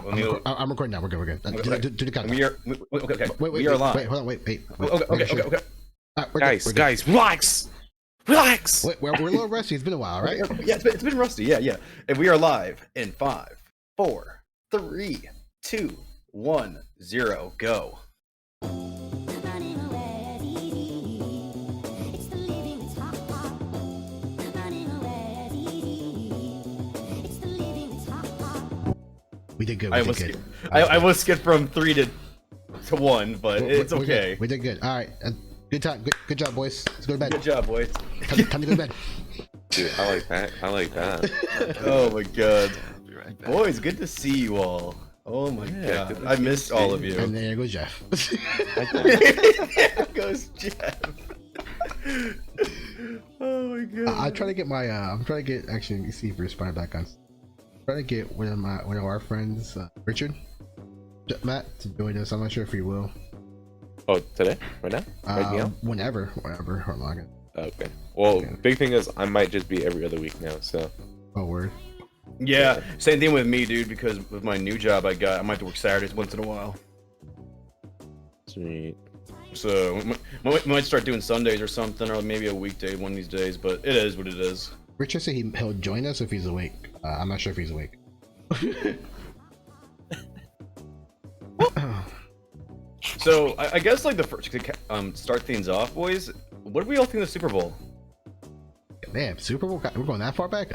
I'm recording now. We're good. We're good. Do the countdown. Okay. Wait, We are live. Wait, hold on. Wait. Okay. Guys, relax. Wait, we're a little rusty. It's been a while, right? Yeah, it's been rusty. Yeah. And we are live in 5, 4, 3, 2, 1, 0, go. We did good. I was skipped from 3 to 1, but it's okay. We did good. All right. Good time. Good job, boys. Let's go to bed. Good job, boys. Time to go to bed. Dude, I like that. Oh my god. Boys, good to see you all. Oh my god. I missed all of you. And there goes Jeff. There goes Jeff. Oh my god. I'm trying to get my I'm trying to get actually see if we're spawning back on. I'm trying to get one of our friends, Richard, Matt, to join us. I'm not sure if he will. Oh, today? Right now? Right now? Whenever. Hold on. Okay. Well, big thing is I might just be every other week now, so. Oh, word. Yeah, same thing with me, dude, because with my new job I might have to work Saturdays once in a while. Sweet. So, we might start doing Sundays or something, or maybe a weekday one of these days, but it is what it is. Richard said he'll join us if he's awake. I'm not sure if he's awake. So, I guess, like, the first to start things off, boys, what do we all think of the Super Bowl? Man, Super Bowl, we're going that far back?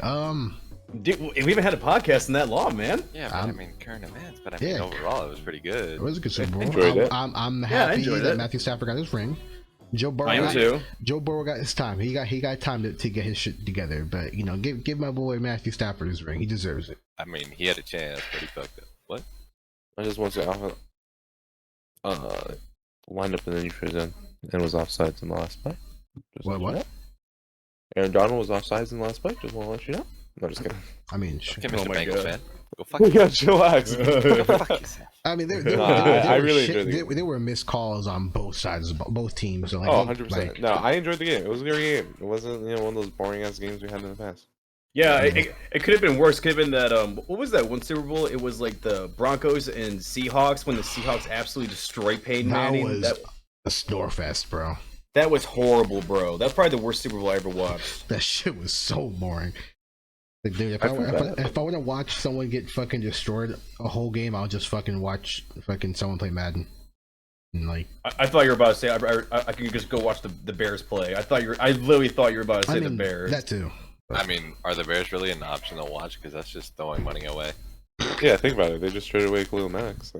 Dude, we haven't had a podcast in that long, man. Yeah, but I mean, current events, but I mean, overall, it was pretty good. It was a good Super Bowl. Enjoyed it. I'm happy that Matthew Stafford got his ring. Joe Burrow got his time. He got time to get his shit together. But you know, give my boy Matthew Stafford his ring. He deserves it. I mean, he had a chance, but he fucked up. What? I just want to lined up in the neutral zone and was offsides in the last play. What? Aaron Donald was offsides in the last play. Just want to let you know. No, just kidding. I mean, Okay, Mr. Bengals fan. Go fuck Yeah, yourself. chillax. Go fuck yourself. I mean, I really enjoyed the game. There were missed calls on both sides, both teams. So like, 100%. No, I enjoyed the game. It was a good game. It wasn't, one of those boring ass games we had in the past. Yeah, it could have been worse. Could have been that, what was that one Super Bowl? It was like the Broncos and Seahawks when the Seahawks absolutely destroyed Peyton Manning. That was a snore fest, bro. That was horrible, bro. That's probably the worst Super Bowl I ever watched. That shit was so boring. Like, dude, if I want to watch someone get fucking destroyed a whole game, I'll just fucking watch fucking someone play Madden. And like, I thought you were about to say I can just go watch the Bears play. I literally thought you were about to say the Bears. That too. I mean, are the Bears really an option to watch? Because that's just throwing money away. Yeah, think about it. They just traded away Khalil Mack. So,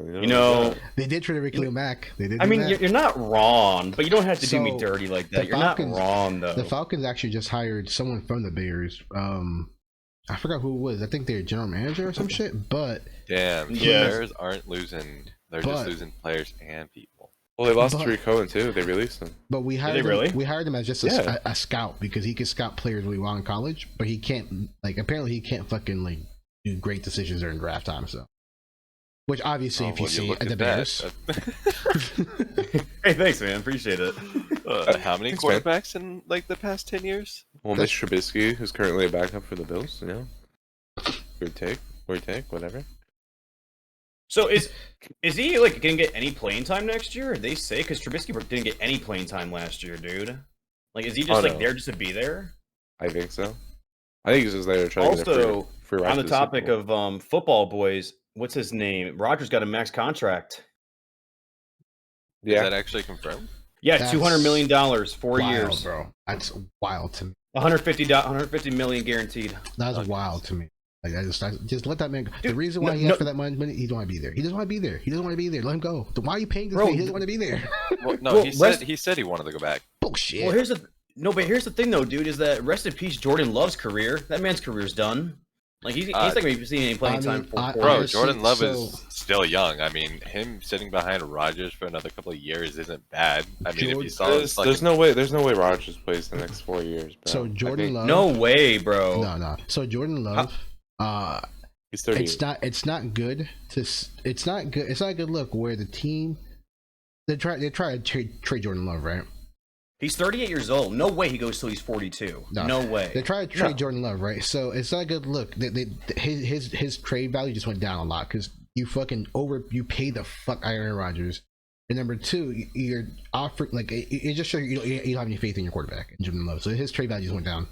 they did trade away Khalil Mack. They did. I mean, you're not wrong, but you don't have to do me dirty like that. You're not wrong, though. The Falcons actually just hired someone from the Bears. I forgot who it was. I think they're general manager or some shit. But damn, the Bears aren't losing. They're just losing players and people. Well, they lost Tariq Cohen too. They released him. But we hired him. We hired him as just a scout because he could scout players really well in college. But he can't apparently he can't fucking do great decisions during draft time. So, which obviously if you see at the Bears. Hey, thanks, man. Appreciate it. How many quarterbacks in the past 10 years? Well, Mitch Trubisky, who's currently a backup for the Bills. Good take, whatever. So is he gonna get any playing time next year? They say because Trubisky didn't get any playing time last year, dude. Is he just there just to be there? I think so. I think he's just there to try to get a free ride on the topic of football, boys, what's his name? Rodgers got a max contract. Yeah, is that actually confirmed? Yeah, $200 million, 4 years, bro. That's wild to me. 150 million guaranteed. That's wild to me. I just let that man go. Dude, the reason why he asked for that money, he doesn't want to be there. He doesn't want to be there. He doesn't want to be there. Let him go. Why are you paying this man? He doesn't want to be there. He said he wanted to go back. Bullshit. Well, here's the thing though, dude, is that rest in peace Jordan Love's career. That man's career's done. He's not gonna be seeing any playing time for bro. Jordan Love is still young. I mean, him sitting behind Rodgers for another couple of years isn't bad. I mean, if you saw there's no way Rodgers plays the next 4 years, bro. So Jordan Love. No way, bro. No. So Jordan Love. He's 30. It's not good. It's not a good look where the team they try to trade Jordan Love, right? He's 38 years old. No way he goes till he's 42. No way. They try to trade Jordan Love, right? So it's not a good look. His trade value just went down a lot because you pay the fuck Aaron Rodgers, and number two, you're offering like it just shows you don't have any faith in your quarterback, in Jordan Love. So his trade values went down.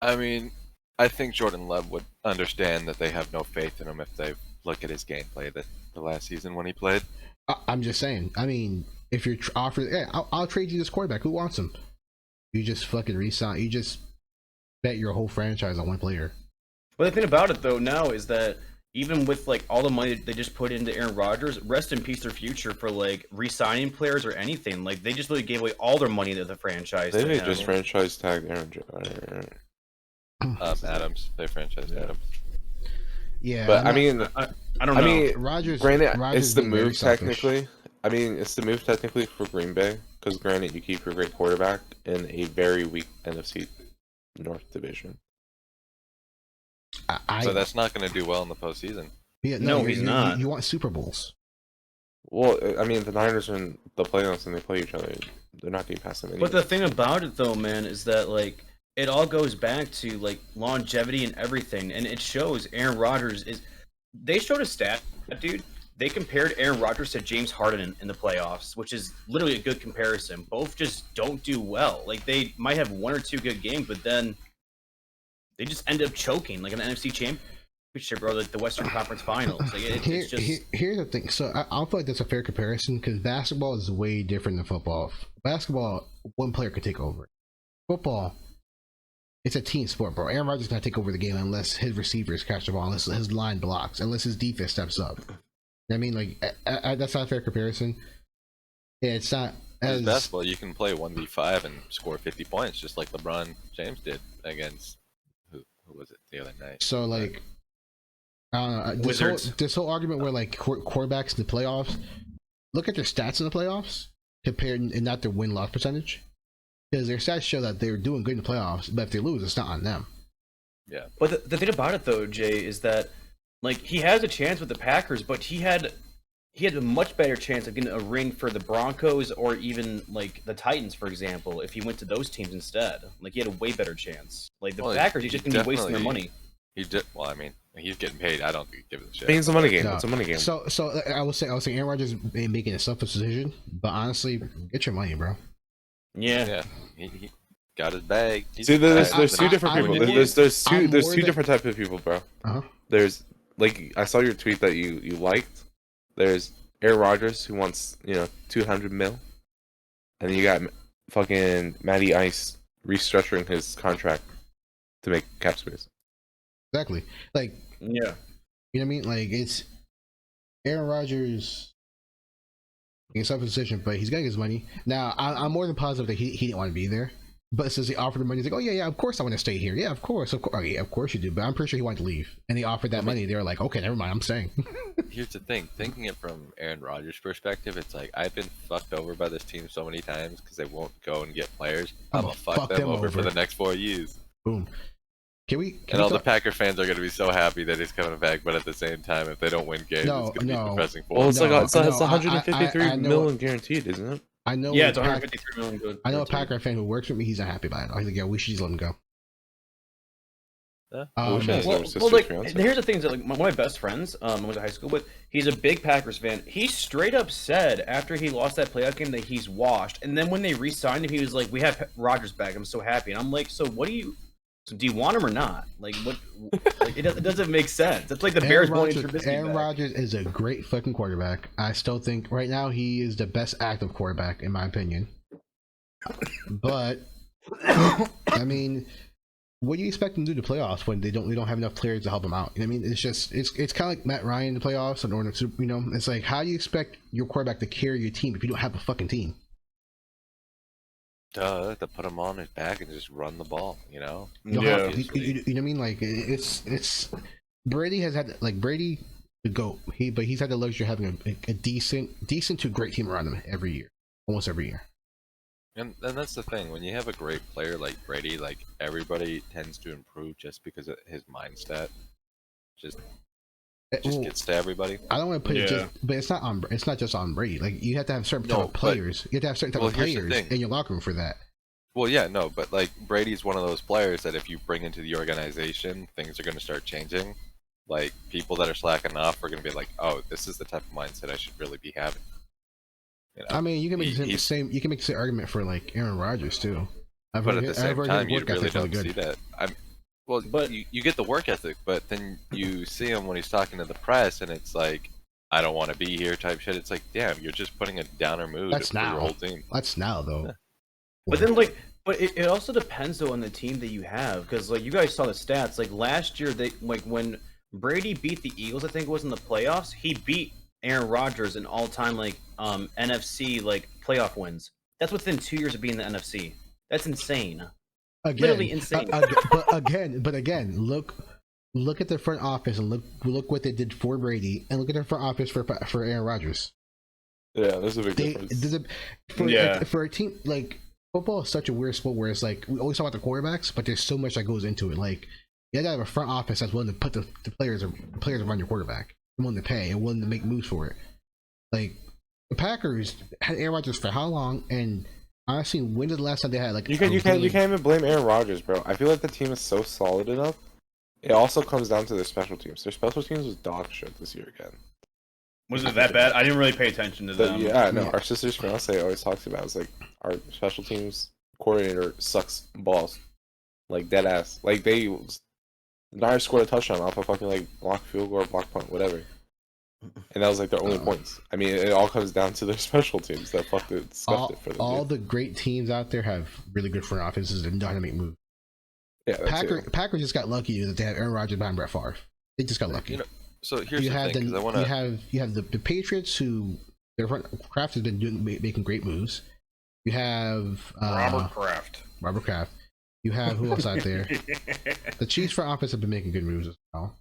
I mean, I think Jordan Love would understand that they have no faith in him if they look at his gameplay the last season when he played. I'm just saying. I mean, if you're offering, I'll trade you this quarterback. Who wants him? You just fucking resign. You just bet your whole franchise on one player. But the thing about it though now is that even with like all the money they just put into Aaron Rodgers, rest in peace their future for like re-signing players or anything. Like they just literally gave away all their money to the franchise. They just franchise tagged Aaron. Adams. They franchise Adams. Yeah, but I mean, I don't know. I mean, Rodgers. It's the move technically. I mean, it's the move technically for Green Bay because granted, you keep your great quarterback in a very weak NFC North division. So that's not going to do well in the postseason. Yeah, no, he's not. You want Super Bowls. Well, I mean, the Niners are in the playoffs and they play each other. They're not getting past them anyway. But the thing about it though, man, is that like it all goes back to like longevity and everything, and it shows Aaron Rodgers is. They showed a stat, dude. They compared Aaron Rodgers to James Harden in the playoffs, which is literally a good comparison. Both just don't do well. Like they might have one or two good games, but then they just end up choking, like an NFC Championship or like the Western Conference Finals. Like it's just. Here's the thing. So I feel like that's a fair comparison because basketball is way different than football. Basketball, one player could take over. Football, it's a team sport, bro. Aaron Rodgers is gonna take over the game unless his receivers catch the ball, unless his line blocks, unless his defense steps up. I mean, like that's not a fair comparison. Yeah, it's not. As basketball, you can play 1v5 and score 50 points, just like LeBron James did against who was it the other night? So like, Wizards. This whole argument where like quarterbacks in the playoffs, look at their stats in the playoffs compared and not their win-loss percentage, because their stats show that they're doing good in the playoffs, but if they lose, it's not on them. Yeah. But the thing about it though, Jay, is that like he has a chance with the Packers, but he had a much better chance of getting a ring for the Broncos or even like the Titans, for example, if he went to those teams instead. Like he had a way better chance. Like the Packers, he's just gonna be wasting their money. He did. Well, I mean, he's getting paid. I don't think he gives a shit. It's a money game. No. It's a money game. So I was saying Aaron Rodgers is making a selfish decision, but honestly, get your money, bro. Yeah. He got his bag. See, there's two different people. There's two different types of people, bro. There's like I saw your tweet that you liked. There's Aaron Rodgers who wants 200 mil, and then you got fucking Matty Ice restructuring his contract to make cap space. Exactly. Like Yeah. You know what I mean? Like it's Aaron Rodgers. He's selfish decision, but he's getting his money. Now I'm more than positive that he didn't want to be there. But since he offered the money, he's like, oh yeah, of course I want to stay here. Yeah, of course. Oh, yeah, of course you do. But I'm pretty sure he wanted to leave. And they offered that money. They were like, okay, never mind, I'm staying. Here's the thing. Thinking it from Aaron Rodgers' perspective, it's like, I've been fucked over by this team so many times because they won't go and get players. I'm going to fuck them over for the next 4 years. Boom. And all the Packer fans are going to be so happy that he's coming back, but at the same time, if they don't win games, it's going to be depressing for them. Well, it's 153 million guaranteed, isn't it? I know. Yeah, it's 153 million good. I know a Packer fan who works with me. He's not happy about it. He's like, yeah, we should just let him go. Well, like, here's the thing: that like one of my best friends, I went to high school with, he's a big Packers fan. He straight up said after he lost that playoff game that he's washed. And then when they re-signed him, he was like, "We have Rodgers back. I'm so happy." And I'm like, "So what do you? So do you want him or not? Like what? Like, it doesn't make sense. It's like the Bears wanting Trubisky Aaron back. Rodgers is a great fucking quarterback. I still think right now he is the best active quarterback in my opinion. But I mean, what do you expect them to do to playoffs when we don't have enough players to help them out? You know what I mean, it's kind of like Matt Ryan in the playoffs and or it's like how do you expect your quarterback to carry your team if you don't have a fucking team? To put him on his back and just run the ball, you know what I mean? Like it's Brady has had Brady the GOAT. He's had the luxury of having a decent to great team around him every year, almost every year. And that's the thing, when you have a great player like Brady, like everybody tends to improve just because of his mindset just gets to everybody. I don't want to put it just, but it's not just on Brady. Like you have to have certain type of players. You have to have certain type of players in your locker room for that. Well, yeah, no, but like Brady's one of those players that if you bring into the organization, things are going to start changing. like people that are slacking off are going to be like, oh, this is the type of mindset I should really be having. You know? I mean, you can make the same. You can make the same argument for like Aaron Rodgers too. But at the same time, you really don't see that. But you get the work ethic, but then you see him when he's talking to the press, and it's like, I don't want to be here type shit. It's like, damn, you're just putting a downer mood for your whole team. That's now though. Yeah. But then but it also depends though on the team that you have, because like you guys saw the stats. Like last year, they like when Brady beat the Eagles, I think it was in the playoffs. He beat Aaron Rodgers in all-time like NFC like playoff wins. That's within 2 years of being in the NFC. That's insane. Literally insane. But again, look at their front office and look what they did for Brady, and look at their front office for Aaron Rodgers. Yeah, there's a big difference. For a team like football is such a weird sport where it's like we always talk about the quarterbacks, but there's so much that goes into it. Like you gotta have a front office that's willing to put the players around your quarterback, willing to pay and willing to make moves for it. Like the Packers had Aaron Rodgers for how long? And honestly, when did the last time they had like you can't even blame Aaron Rodgers, bro. I feel like the team is so solid enough. It also comes down to their special teams. Their special teams was dog shit this year again. Was it that bad? I didn't really pay attention to them. Yeah, no. Our sister's fiance always talks about it. It's like our special teams coordinator sucks balls, like dead ass. Like the Niners scored a touchdown off a fucking like block field goal or block punt, whatever. And that was like their only points. I mean, it all comes down to their special teams that scuffed it for them. All the great teams out there have really good front offices and dynamic moves. Yeah, Packers just got lucky that they have Aaron Rodgers behind Brett Favre. They just got lucky. You know, so here's the thing. You have the Patriots, who their front Kraft has been making great moves. You have Robert Kraft. You have who else out there? The Chiefs front office have been making good moves as well.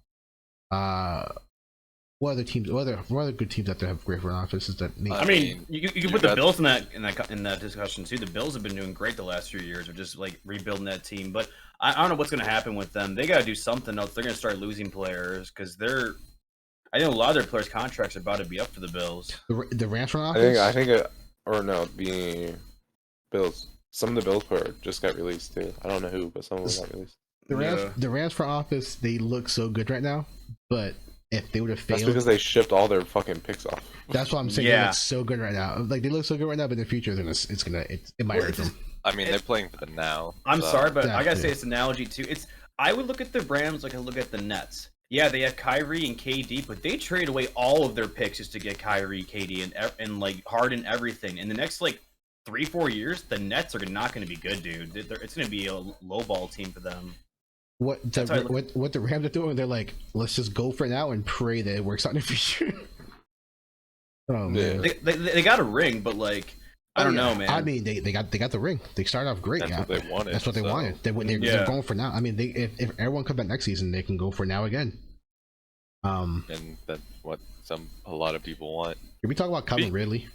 What other good teams out there have great front offices that make? I mean, you can put the Bills in that discussion too. The Bills have been doing great the last few years of just like rebuilding that team. But I don't know what's going to happen with them. They got to do something else. They're going to start losing players because I know a lot of their players' contracts are about to be up for the Bills. The Rams front office. The Bills. Some of the Bills players just got released too. I don't know who, but some of them got released. The Rams front office, they look so good right now, but if they would have failed, that's because they shipped all their fucking picks off. That's what I'm saying. They look so good right now. Like they look so good right now, but in the future, it might hurt them. I mean, they're playing for the now. I'm sorry, but I gotta say it's an analogy too. I would look at the Rams like I look at the Nets. Yeah, they have Kyrie and KD, but they trade away all of their picks just to get Kyrie, KD, and like Harden, everything. In the next like 3-4 years, the Nets are not going to be good, dude. It's going to be a low ball team for them. What the Rams are doing? They're like, let's just go for now and pray that it works out in the future. Oh man, they got a ring, but like I don't know, man. I mean, they got the ring. They started off great. That's what they wanted. That's what they wanted. They're going for now. I mean, if everyone comes back next season, they can go for now again. And that's what a lot of people want. Can we talk about Calvin Ridley?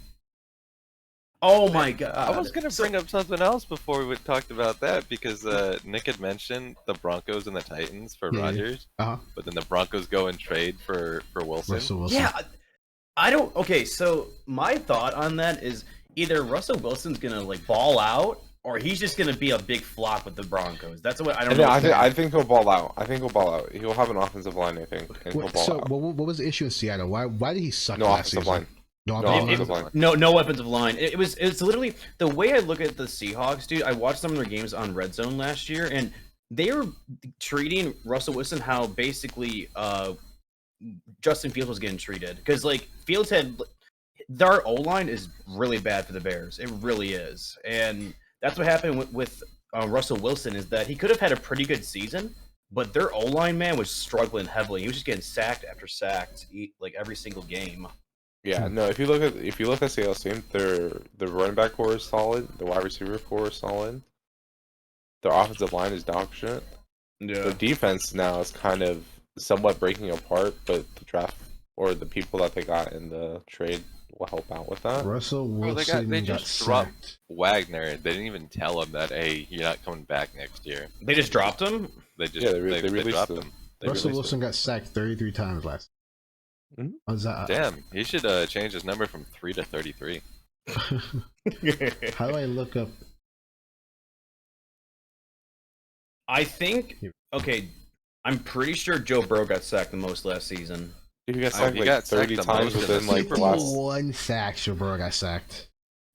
Oh my god! I was gonna bring up something else before we talked about that because Nick had mentioned the Broncos and the Titans for Rodgers, but then the Broncos go and trade for Wilson. Russell Wilson. Yeah, I don't. Okay, so my thought on that is either Russell Wilson's gonna like ball out, or he's just gonna be a big flop with the Broncos. That's what I don't know. I think he'll ball out. He'll have an offensive line. I think, and he'll ball out. What was the issue in Seattle? Why did he suck? No offensive line. No offensive line. It's literally the way I look at the Seahawks, dude. I watched some of their games on Red Zone last year, and they were treating Russell Wilson how basically Justin Fields was getting treated, because like Fields had their O line is really bad for the Bears. It really is, and that's what happened with Russell Wilson, is that he could have had a pretty good season, but their O line man was struggling heavily. He was just getting sacked after sacked, like every single game. Yeah, no. If you look at Seattle's team, the running back core is solid. The wide receiver core is solid. Their offensive line is dog shit. Yeah. The defense now is kind of somewhat breaking apart, but the draft or the people that they got in the trade will help out with that. Russell Wilson they just dropped Wagner. They didn't even tell him that, hey, you're not coming back next year. They just dropped him? They released him. Russell Wilson got sacked 33 times last. Mm-hmm. Damn, he should change his number from 3 to 33. How do I look up? I think, okay, I'm pretty sure Joe Burrow got sacked the most last season. He got sacked like 30 times within like the last 1 sack. Joe Burrow got sacked.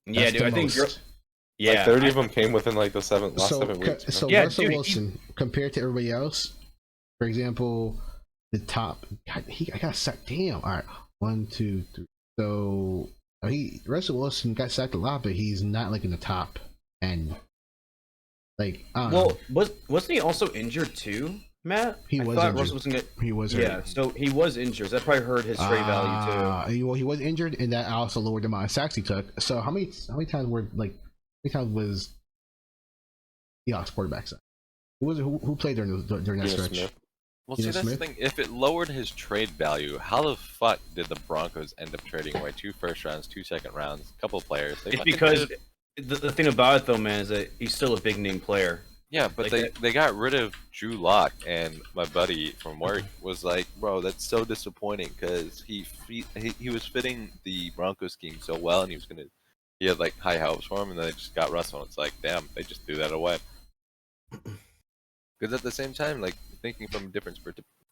Yeah, dude, I think like 30 of them came within like the last 7 weeks. So Russell Wilson, compared to everybody else, for example, the top, I got sacked. Damn. All right, 1, 2, 3. So Russell Wilson got sacked a lot, but he's not like in the top end. Like, wasn't he also injured too, Matt? He was injured. He was hurt. Yeah, so he was injured. That probably hurt his trade value too. Well, he was injured, and that also lowered the amount of sacks he took. So how many times was Seahawks quarterback sacked? Who played during that stretch? Smith. Well, see, that's the thing. If it lowered his trade value, how the fuck did the Broncos end up trading away 2 first rounds, 2 second rounds, a couple of players? It's because the thing about it, though, man, is that he's still a big name player. Yeah, but they got rid of Drew Lock, and my buddy from work was like, "Bro, that's so disappointing because he was fitting the Broncos scheme so well, and he had like high hopes for him, and then they just got Russell. And it's like, damn, they just threw that away." Because at the same time, like thinking from a different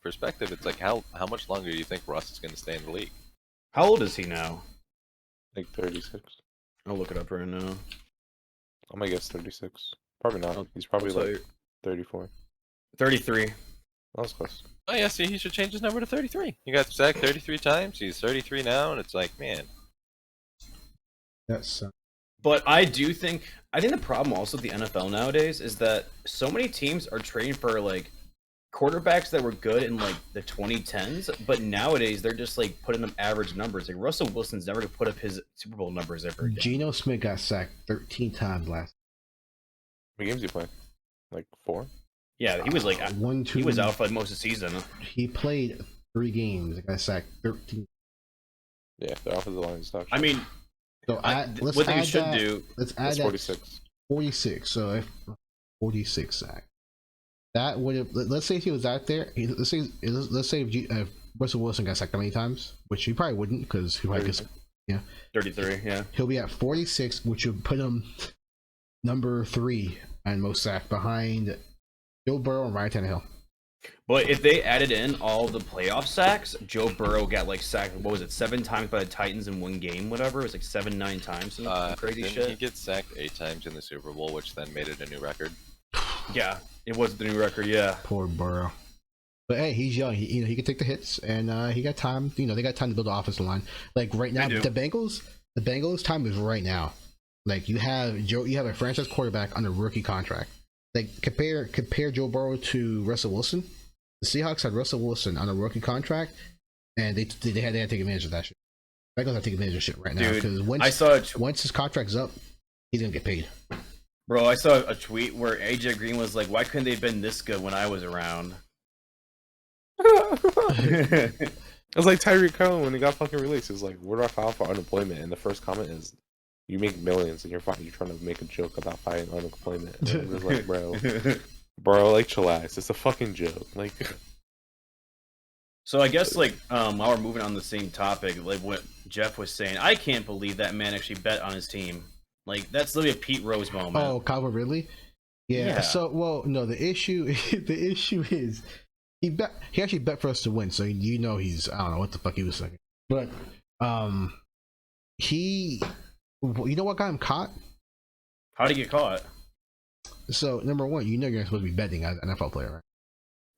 perspective, it's like how much longer do you think Russ is going to stay in the league? How old is he now? Like 36. I'll look it up right now. I'm gonna guess 36. Probably not. He's probably like 34. 33. That was close. Oh yeah, see, he should change his number to 33. He got sacked 33 times. He's 33 now, and it's like, man. That's. But I think the problem also with the NFL nowadays is that so many teams are trading for like quarterbacks that were good in like the 2010s, but nowadays they're just like putting them average numbers. Like Russell Wilson's never gonna put up his Super Bowl numbers ever again. Geno Smith got sacked 13 times last. How many games did he play? Like 4? Yeah, he was like 1, 2. He was out for like most of the season. He played 3 games. Got sacked 13. Yeah, the offensive line is tough. I mean, so what you should do. Let's add 46. 46. So if 46 sack, that would have. Let's say if he was out there. Let's say if Russell Wilson got sacked how many times, which he probably wouldn't because he probably gets 33. Yeah, he'll be at 46, which would put him number 3 on most sacks behind Joe Burrow and Ryan Tannehill. But if they added in all the playoff sacks, Joe Burrow got like sacked, what was it, 7 times by the Titans in one game, whatever. It was like 7, 9 times. Some crazy shit. He gets sacked 8 times in the Super Bowl, which then made it a new record. Yeah, it was the new record, yeah. Poor Burrow. But hey, he's young. He can take the hits, and he got time. They got time to build the offensive line. Like right now, the Bengals time is right now. Like you have a franchise quarterback on a rookie contract. Like compare Joe Burrow to Russell Wilson. The Seahawks had Russell Wilson on a rookie contract, and they had to take advantage of that shit. Bengals have to take advantage of shit right now because once his contract's up, he's gonna get paid. Bro, I saw a tweet where AJ Green was like, "Why couldn't they have been this good when I was around?" It was like Tyreek Cohen when he got fucking released. It was like, "Where do I file for unemployment?" And the first comment is, "You make millions, and you're trying to make a joke about filing unemployment." And it was like, bro, like chillax. It's a fucking joke. Like. So I guess like while we're moving on the same topic, like what Jeff was saying, I can't believe that man actually bet on his team. Like that's literally a Pete Rose moment. Oh, Calvin Ridley. Yeah. So no, the issue is he actually bet for us to win. So he's I don't know what the fuck he was saying, but he what got him caught? How did he get caught? So number one, you're not supposed to be betting as an NFL player, right?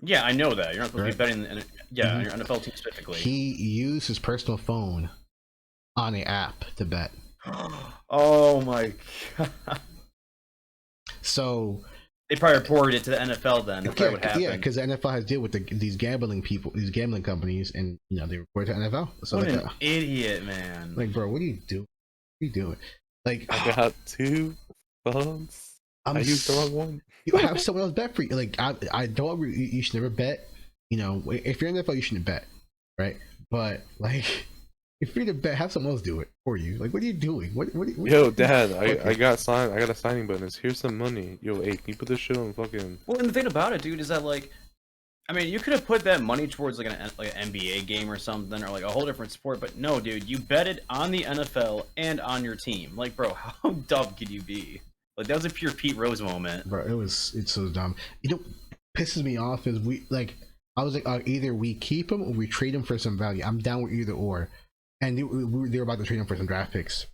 Yeah, I know that. You're not supposed to be betting on your NFL team specifically. He used his personal phone on an app to bet. Oh my god. So they probably reported it to the NFL then. That's what happened. Yeah, because the NFL has deal with these gambling companies, and they report to NFL. So what an idiot, man! Like, bro, what are you doing? What are you doing? Like, I got 2 phones. I used the wrong one. You have someone else bet for you. Like, I don't. You should never bet. If you're in the NFL, you shouldn't bet, right? But like, if you're to bet, have someone else do it for you. Like, what are you doing? What Yo, Dad, I got a signing bonus. Here's some money. Yo, hey, can you put this shit on fucking? Well, and the thing about it, dude, is that like, I mean, you could have put that money towards like an NBA game or something, or like a whole different sport. But no, dude, you betted on the NFL and on your team. Like, bro, how dumb could you be? Like that was a pure Pete Rose moment. Bro, it's so dumb. Pisses me off is I was like, either we keep him or we trade him for some value. I'm down with either or. And they were about to trade him for some draft picks.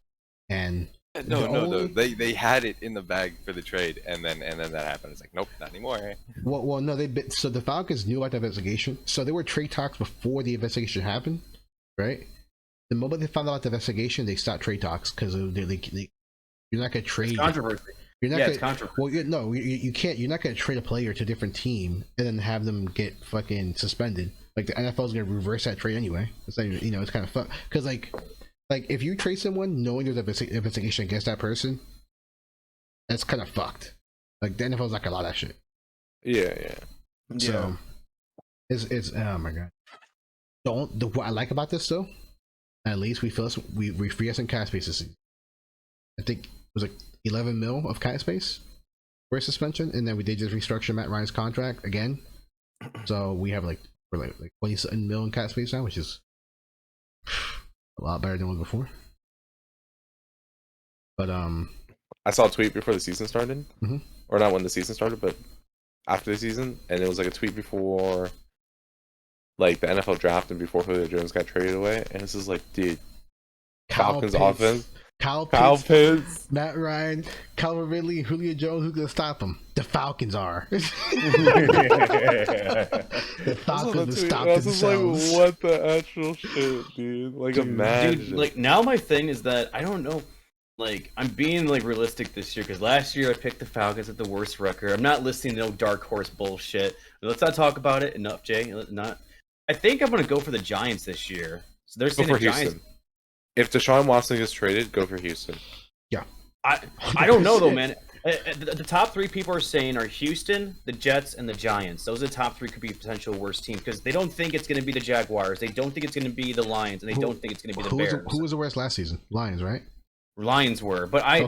And no, they had it in the bag for the trade, and then that happened. It's like, nope, not anymore. Well, no, so the Falcons knew about the investigation. So there were trade talks before the investigation happened, right? The moment they found out about the investigation, they stopped trade talks because you're not gonna trade. It's controversy. It's controversy. Well, you can't. You're not gonna trade a player to a different team and then have them get fucking suspended. Like the NFL is gonna reverse that trade anyway. It's like, it's kind of fucked because like if you trade someone knowing there's an investigation against that person, that's kind of fucked. Like the NFL's not gonna allow that shit. Yeah. So it's oh my god. What I like about this though, at least we free us in cap space this season. I think it was like 11 mil of cap space for suspension, and then we did just restructure Matt Ryan's contract again. So we have like 27 mil in cap space now, which is a lot better than it was before. But I saw a tweet before the season started, or not when the season started, but after the season, and it was like a tweet before like the NFL draft and before Julio Jones got traded away, and this is like, dude, Falcons offense. Kyle Pitts, Matt Ryan, Calvin Ridley, Julio Jones. Who's gonna stop them? The Falcons are. The Falcons will stop themselves. Like, what the actual shit, dude? Like, imagine. Dude, like now my thing is that I don't know. Like I'm being like realistic this year because last year I picked the Falcons at the worst record. I'm not listening to no dark horse bullshit. Let's not talk about it. Enough, Jay. I think I'm gonna go for the Giants this year. So they're saying the Giants. Houston. If Deshaun Watson gets traded, go for Houston. Yeah. I don't know though, man. The top three people are saying are Houston, the Jets, and the Giants. Those are the top three could be potential worst teams because they don't think it's going to be the Jaguars. They don't think it's going to be the Lions, and they don't think it's going to be the Bears. Who was the worst last season? Lions, right? Lions were, but I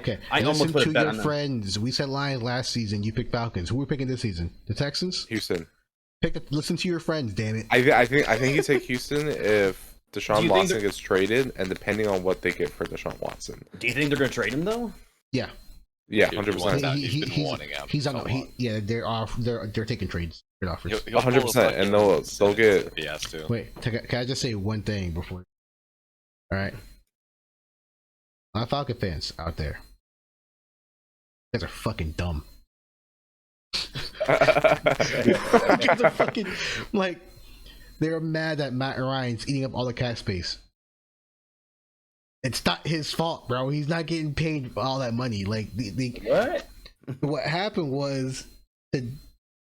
almost put a bet on them. Friends, we said Lions last season. You picked Falcons. Who are we picking this season? The Texans? Houston. Listen to your friends, damn it. I think you take Houston if Deshaun Watson gets traded, and depending on what they get for Deshaun Watson. Do you think they're going to trade him though? Yeah. Yeah, 100%. He's on. Yeah, they're taking trades. 100%, and they'll get. If he has to. Wait, can I just say one thing before? All right, my Falcon fans out there, you guys are fucking dumb. You guys are fucking like. They're mad that Matt Ryan's eating up all the cap space. It's not his fault, bro. He's not getting paid for all that money. Like what happened was that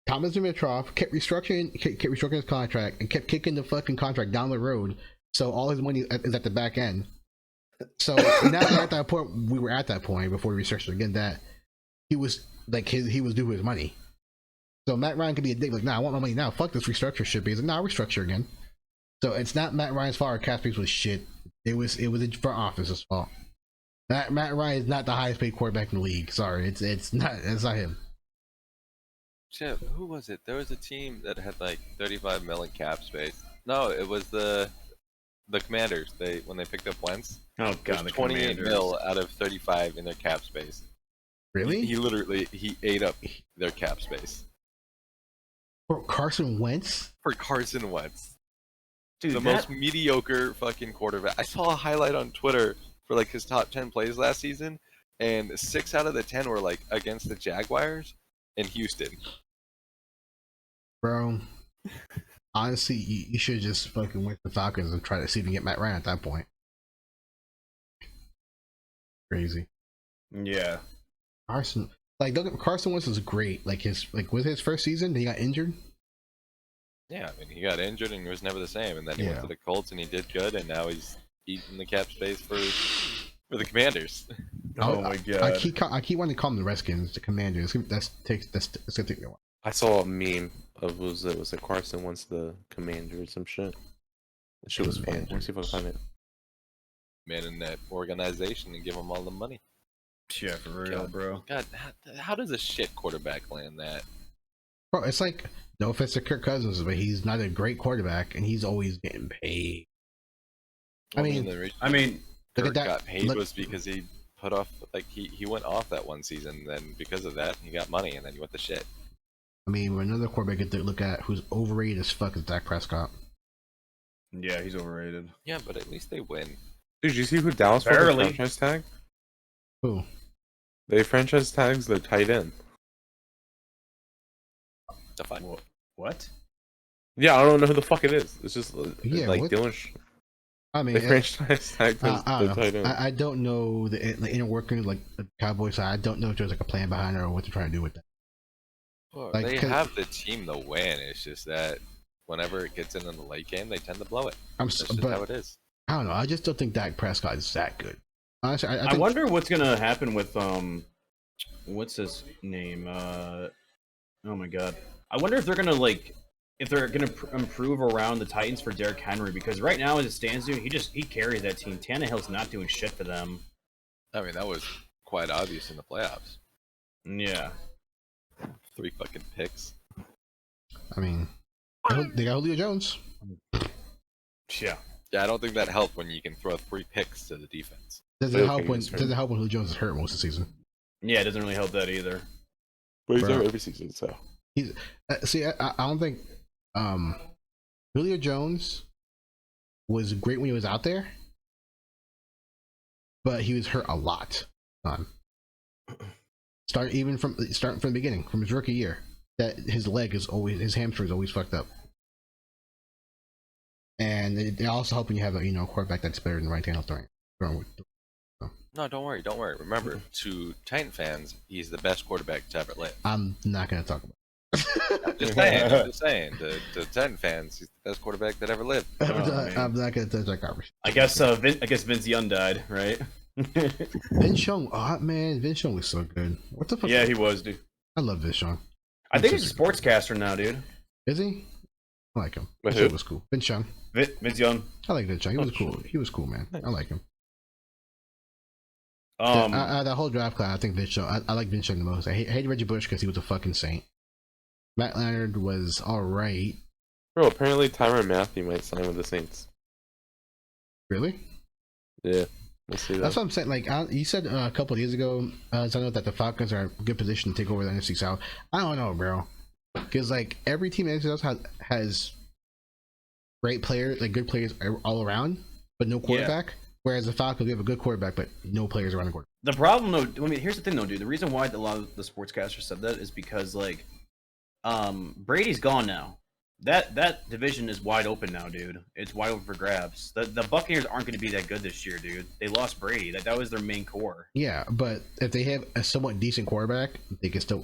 Thomas Dimitroff kept restructuring his contract and kept kicking the fucking contract down the road. So all his money is at the back end. So now we're at that point. We were at that point before we restructured again that he was like he was due his money. So Matt Ryan could be a dick, like, nah, I want my money now. Fuck this restructure shit. But he's like, nah, I'll restructure again. So it's not Matt Ryan's fault. Our cap space was shit. It was the front office's fault. Matt Ryan is not the highest paid quarterback in the league. Sorry, it's not him. Chip, who was it? There was a team that had like 35 million cap space. No, it was the Commanders. When they picked up Wentz. Oh god, the 28 mil out of 35 in their cap space. Really? He ate up their cap space. For Carson Wentz? For Carson Wentz. Dude, the most mediocre fucking quarterback. I saw a highlight on Twitter for like his top 10 plays last season, and 6 out of the 10 were like against the Jaguars and Houston. Bro, honestly, you should just fucking went the Falcons and try to see if you can get Matt Ryan at that point. Crazy. Yeah. Carson Wentz was great. With his first season, he got injured. Yeah, I mean, he got injured and he was never the same. And then he went to the Colts and he did good, and now he's eating the cap space for the Commanders. Oh my god! I keep wanting to call them the Redskins, the Commanders. That's gonna take me a while. I saw a meme of was it Carson Wentz the Commander or some shit. That shit was funny. Let me see if I can find it. Man in that organization and give them all the money. Yeah, for real, bro. God, how does a shit quarterback land that? Bro, it's like, no offense to Kirk Cousins, but he's not a great quarterback, and he's always getting paid. I mean, Kirk got paid was because he put off, like, he went off that one season, then because of that, he got money, and then he went to shit. I mean, another quarterback get to look at who's overrated as fuck is Dak Prescott. Yeah, he's overrated. Yeah, but at least they win. Dude, did you see who Dallas franchise tag? Who? They franchise tags the tight end. What? Yeah, I don't know who the fuck it is. It's just like what? Dylan. I mean, they franchise tagged the tight end. I don't know the inner workings like the Cowboys side. I don't know if there's like a plan behind it or what they're trying to do with that. Well, like, they have the team to win. It's just that whenever it gets into the late game, they tend to blow it. That's just how it is. I don't know. I just don't think Dak Prescott is that good. Honestly, I wonder what's gonna happen with what's his name? Oh my god. I wonder if they're gonna improve around the Titans for Derrick Henry, because right now as it stands, dude, he carries that team. Tannehill's not doing shit for them. I mean, that was quite obvious in the playoffs. Yeah. 3 fucking picks. I mean, they got Julio Jones. Yeah. Yeah, I don't think that helped when you can throw 3 picks to the defense. Does it help when Julio Jones is hurt most of the season? Yeah, it doesn't really help that either. But he's there every season, so he's I don't think Julio Jones was great when he was out there, but he was hurt a lot. Starting from the beginning, from his rookie year, that his hamstring is always fucked up. And they also help when you have a quarterback that's better than Ryan Tannehill throwing. No, don't worry. Remember, to Titan fans, he's the best quarterback to ever live. I'm not going to talk about it. I'm just saying. To Titan fans, he's the best quarterback that ever lived. I'm not going to touch that conversation. I guess Vince Young died, right? Vince Young, man, Vince Young was so good. What the fuck? Yeah, he was, dude. I love Vince Young. I think he's a sportscaster now, dude. Is he? I like him. But who was cool? Vince Young. Vince Young. I like Vince Young. He was cool. He was cool, man. I like him. That whole draft class, I think Vince Young. I like Vince Young the most. I hate Reggie Bush because he was a fucking saint. Matt Leonard was all right. Bro, apparently Tyrann Mathieu might sign with the Saints. Really? Yeah, we'll see that. That's what I'm saying. Like you said a couple of years ago, I know that the Falcons are in a good position to take over the NFC South. I don't know, bro, because like every team in the NFC South has great players, like good players all around, but no quarterback. Yeah. Whereas the Falcons, we have a good quarterback, but no players around the quarterback. The problem, though, I mean, here's the thing, though, dude. The reason why a lot of the sportscasters said that is because, like, Brady's gone now. That division is wide open now, dude. It's wide open for grabs. The Buccaneers aren't going to be that good this year, dude. They lost Brady. That was their main core. Yeah, but if they have a somewhat decent quarterback, they can still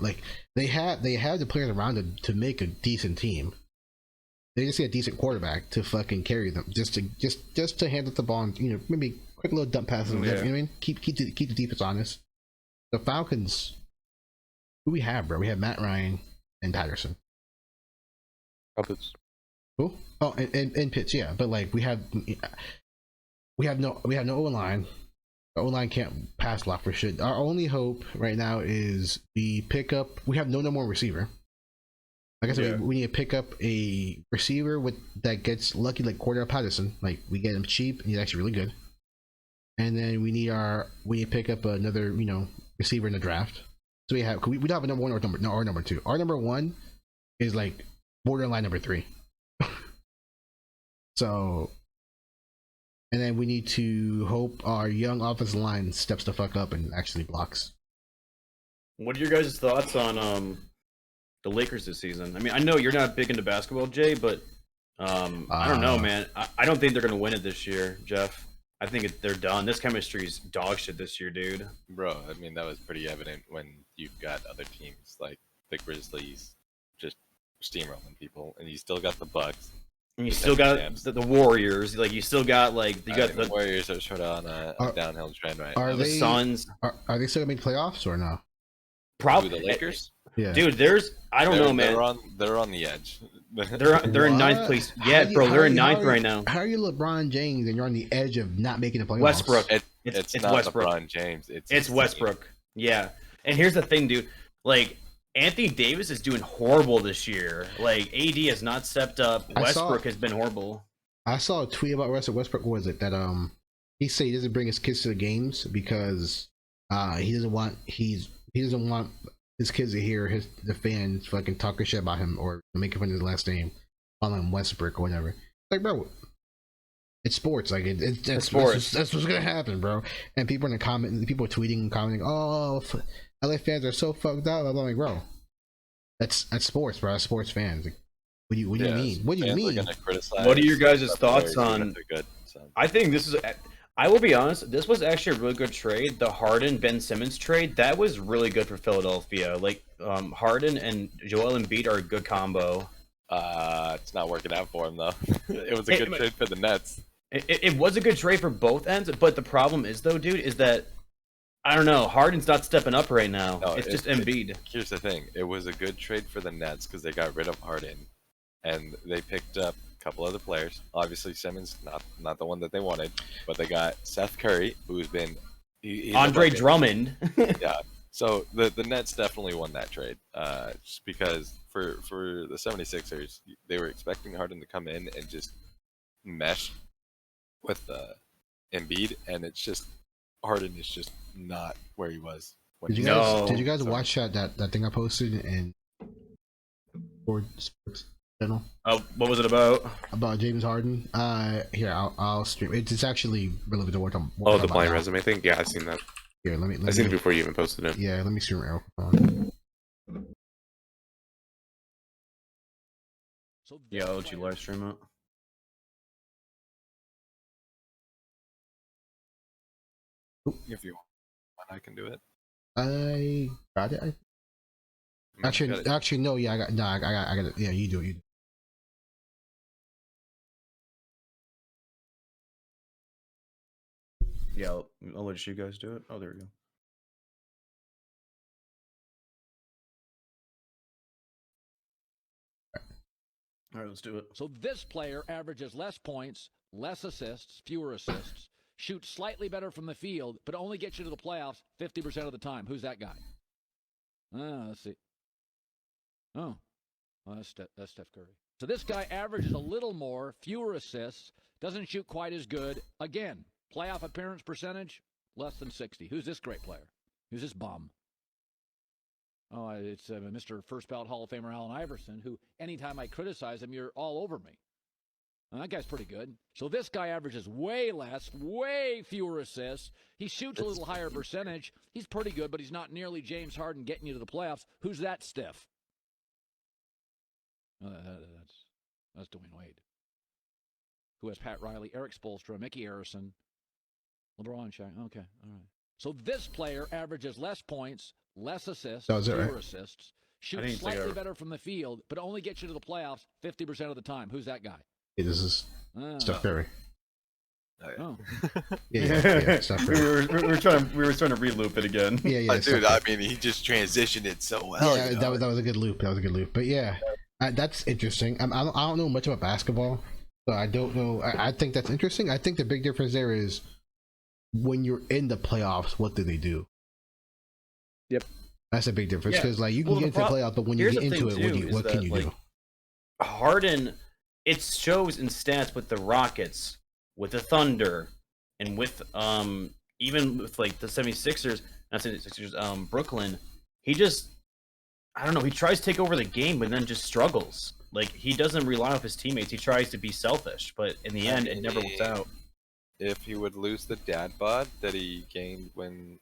they have the players around to make a decent team. They just need a decent quarterback to fucking carry them, just to hand up the ball and maybe quick little dump passes. Yeah. You know what I mean? Keep the defense honest. The Falcons, who we have, bro? We have Matt Ryan and Patterson. Pitts. Who? Oh, and Pitts, yeah. But like we have no O-line. Our O-line can't pass block for shit. Our only hope right now is we pick up. We have no more receiver. Like I said, we need to pick up a receiver that gets lucky, like Cordell Patterson. Like we get him cheap, and he's actually really good. And then we need to pick up another, receiver in the draft. So we don't have a number one or number two. Our number one is like borderline number 3. So, and then we need to hope our young offensive line steps the fuck up and actually blocks. What are your guys' thoughts on the Lakers this season? I mean, I know you're not big into basketball, Jay, but I don't know, man. I don't think they're gonna win it this year, Jeff. I think they're done. This chemistry's dog shit this year, dude. Bro, I mean, that was pretty evident when you've got other teams like the Grizzlies just steamrolling people, and you still got the Bucks. And you still got the Warriors. Like, you still got, like, the Warriors are sort of on a downhill trend right now. The Suns. Are they still gonna make playoffs or no? Probably the Lakers. Yeah, dude. I don't know, man. They're on the edge. they're in 9th place. Yeah, bro. They're in 9th right now. How are you LeBron James and you're on the edge of not making the playoffs? Westbrook. It's not Westbrook. LeBron James. It's Westbrook. Yeah. And here's the thing, dude. Like, Anthony Davis is doing horrible this year. Like, AD has not stepped up. Westbrook has been horrible. I saw a tweet about Russell Westbrook. What was it that he said he doesn't bring his kids to the games because he doesn't want his kids to hear the fans fucking talking shit about him or making fun of his last name, calling him Westbrook or whatever. Like, bro, it's sports. Like, it's sports. That's what's gonna happen, bro. And people in the comment, people are tweeting and commenting, "Oh, LA fans are so fucked up." I'm like, bro, that's sports, bro. That's sports fans. Like, what do you mean? What do you mean? What are your guys' thoughts on? I think this is. I will be honest. This was actually a really good trade. The Harden Ben Simmons trade that was really good for Philadelphia. Like Harden and Joel Embiid are a good combo. It's not working out for him though. It was a good trade for the Nets. It was a good trade for both ends, but the problem is though, dude, is that I don't know. Harden's not stepping up right now. No, it's just Embiid. Here's the thing: it was a good trade for the Nets because they got rid of Harden, and they picked up a couple other players. Obviously, Simmons not the one that they wanted, but they got Seth Curry, who's been Andre Drummond. Yeah. So the Nets definitely won that trade, just because for the 76ers, they were expecting Harden to come in and just mesh with Embiid, and it's just Harden is just not where he was. Did you guys watch that thing I posted in Sports Channel? What was it about? About James Harden. Here I'll stream. It's actually relevant to what I'm. Oh, the blind resume thing. Yeah, I've seen that. Here, let me. I seen it before you even posted it. Yeah, let me stream it. Yeah, I'll let you live stream it. If you want, I can do it. I got it. Actually, no. Yeah, I got it. Yeah, you do it. Yeah, I'll let you guys do it. Oh, there we go. All right, let's do it. So this player averages less points, less assists, fewer assists, shoots slightly better from the field, but only gets you to the playoffs 50% of the time. Who's that guy? Let's see. Oh, well, that's Steph Curry. So this guy averages a little more, fewer assists, doesn't shoot quite as good. Again, playoff appearance percentage, less than 60. Who's this great player? Who's this bum? Oh, it's Mr. First Ballot Hall of Famer Allen Iverson, who anytime I criticize him, you're all over me. Well, that guy's pretty good. So this guy averages way less, way fewer assists. He shoots a little higher percentage. He's pretty good, but he's not nearly James Harden getting you to the playoffs. Who's that stiff? That's Dwayne Wade. Who has Pat Riley, Eric Spoelstra, Mickey Arison, LeBron, Shaq. Okay, all right. So this player averages less points, less assists, fewer assists, shoots slightly better from the field, but only gets you to the playoffs 50% of the time. Who's that guy? Hey, this is Steph Curry. Oh. Yeah, Steph Curry. we were trying to reloop it again. Yeah, dude. I mean, he just transitioned it so well. Yeah, that was a good loop. But yeah, that's interesting. I don't know much about basketball, so I don't know. I think that's interesting. I think the big difference there is when you're in the playoffs, what do they do? Yep, that's a big difference because like you can get into the playoffs, but when you get into it, what can you do? Harden, it shows in stats with the Rockets, with the Thunder, and with even with like the 76ers, not 76ers, Brooklyn. He just, I don't know, he tries to take over the game, but then just struggles. Like, he doesn't rely on his teammates. He tries to be selfish, but in the end, it never works out. If he would lose the dad bod that he gained when...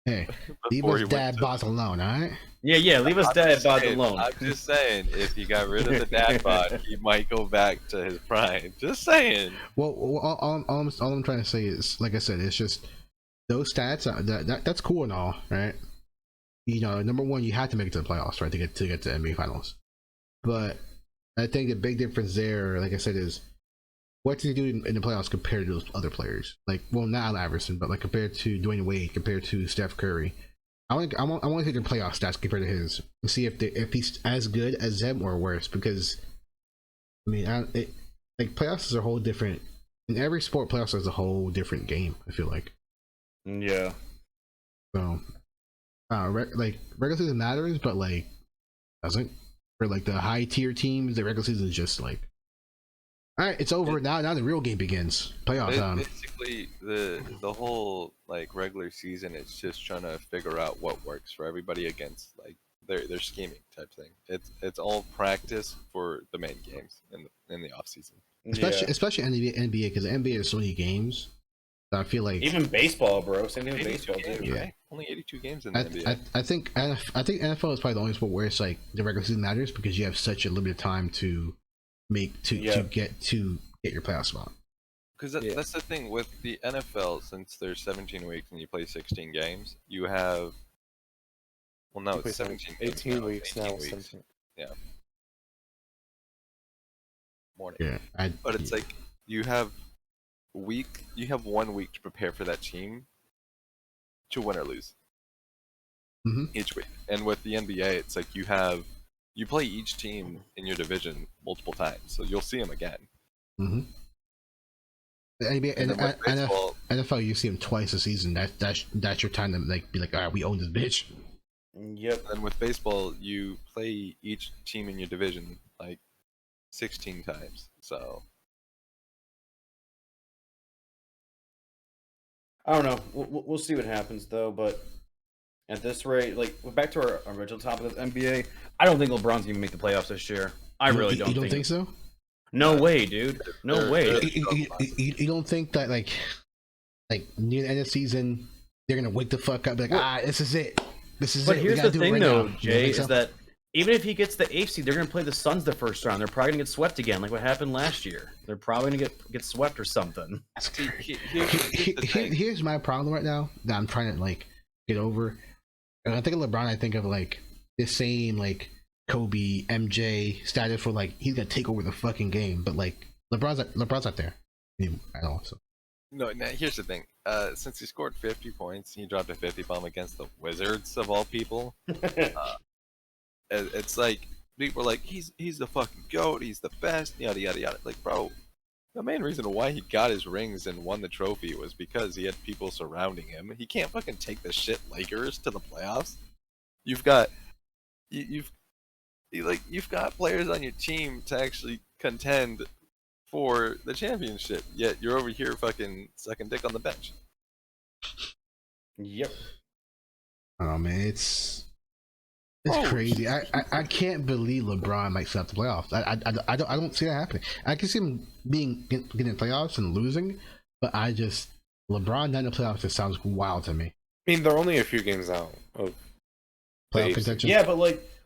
Hey, leave us dad bods alone, all right? Yeah, leave us dad bods alone. I'm just saying, if he got rid of the dad bod, he might go back to his prime. Just saying. Well, all I'm trying to say is, like I said, it's just those stats. That's cool and all, right? You know, number one, you have to make it to the playoffs, right, to get to NBA Finals. But I think the big difference there, like I said, is what did he do in the playoffs compared to those other players? Like, well, not Allen Iverson, but like compared to Dwayne Wade, compared to Steph Curry. I want to see the playoff stats compared to his and see if he's as good as them or worse. Because I mean, like playoffs is a whole different. In every sport, playoffs is a whole different game. I feel like. Yeah. So, like regular season matters, but like doesn't for like the high tier teams, the regular season is just like All right, it's over now. Now the real game begins. Playoff time. Basically, the whole like regular season is just trying to figure out what works for everybody against like their scheming type thing. It's all practice for the main games in the off season. Especially NBA because the NBA has so many games. I feel like even baseball, bro. Same thing with baseball too. Yeah, right? Only 82 games in the NBA. I think NFL is probably the only sport where it's like the regular season matters because you have such a limited time to get your playoff spot. Because that's the thing with the NFL. Since there's 17 weeks and you play 16 games, you have it's 17. 18 weeks now. 17. Yeah. Morning. Yeah, but it's like you have 1 week to prepare for that team to win or lose each week. And with the NBA, it's like you play each team in your division multiple times, so you'll see them again. The NBA and NFL, you see them twice a season. That's your time to like be like, all right, we own this bitch. Yep. And with baseball, you play each team in your division like 16 times. So I don't know. We'll see what happens though. But at this rate, like back to our original topic of NBA, I don't think LeBron's gonna make the playoffs this year. I really don't. You don't think so? No way, dude. No way. You don't think that like near the end of the season they're gonna wake the fuck up like this is it. This is it. But here's the thing though, Jay, is that even if he gets the 8th seed, they're gonna play the Suns the first round. They're probably gonna get swept again, like what happened last year. They're probably gonna get swept or something. Here's my problem right now that I'm trying to like get over. And I think of LeBron, I think of like the same like Kobe, MJ status for like he's gonna take over the fucking game, but like LeBron's not there at all. So no, now here's the thing. Since he scored 50 points, he dropped a 50 bomb against the Wizards of all people. It's like people are like he's the fucking GOAT, he's the best, yada yada yada. Like, bro, the main reason why he got his rings and won the trophy was because he had people surrounding him. He can't fucking take the shit Lakers to the playoffs. You've got players on your team to actually contend for the championship, yet you're over here fucking sucking dick on the bench. Yep. Oh man, it's crazy. I can't believe LeBron might set up the playoffs. I don't see that happening. I can see him getting playoffs and losing, but LeBron not in the playoffs just sounds wild to me. I mean, they're only a few games out of playoff contention. Yeah, but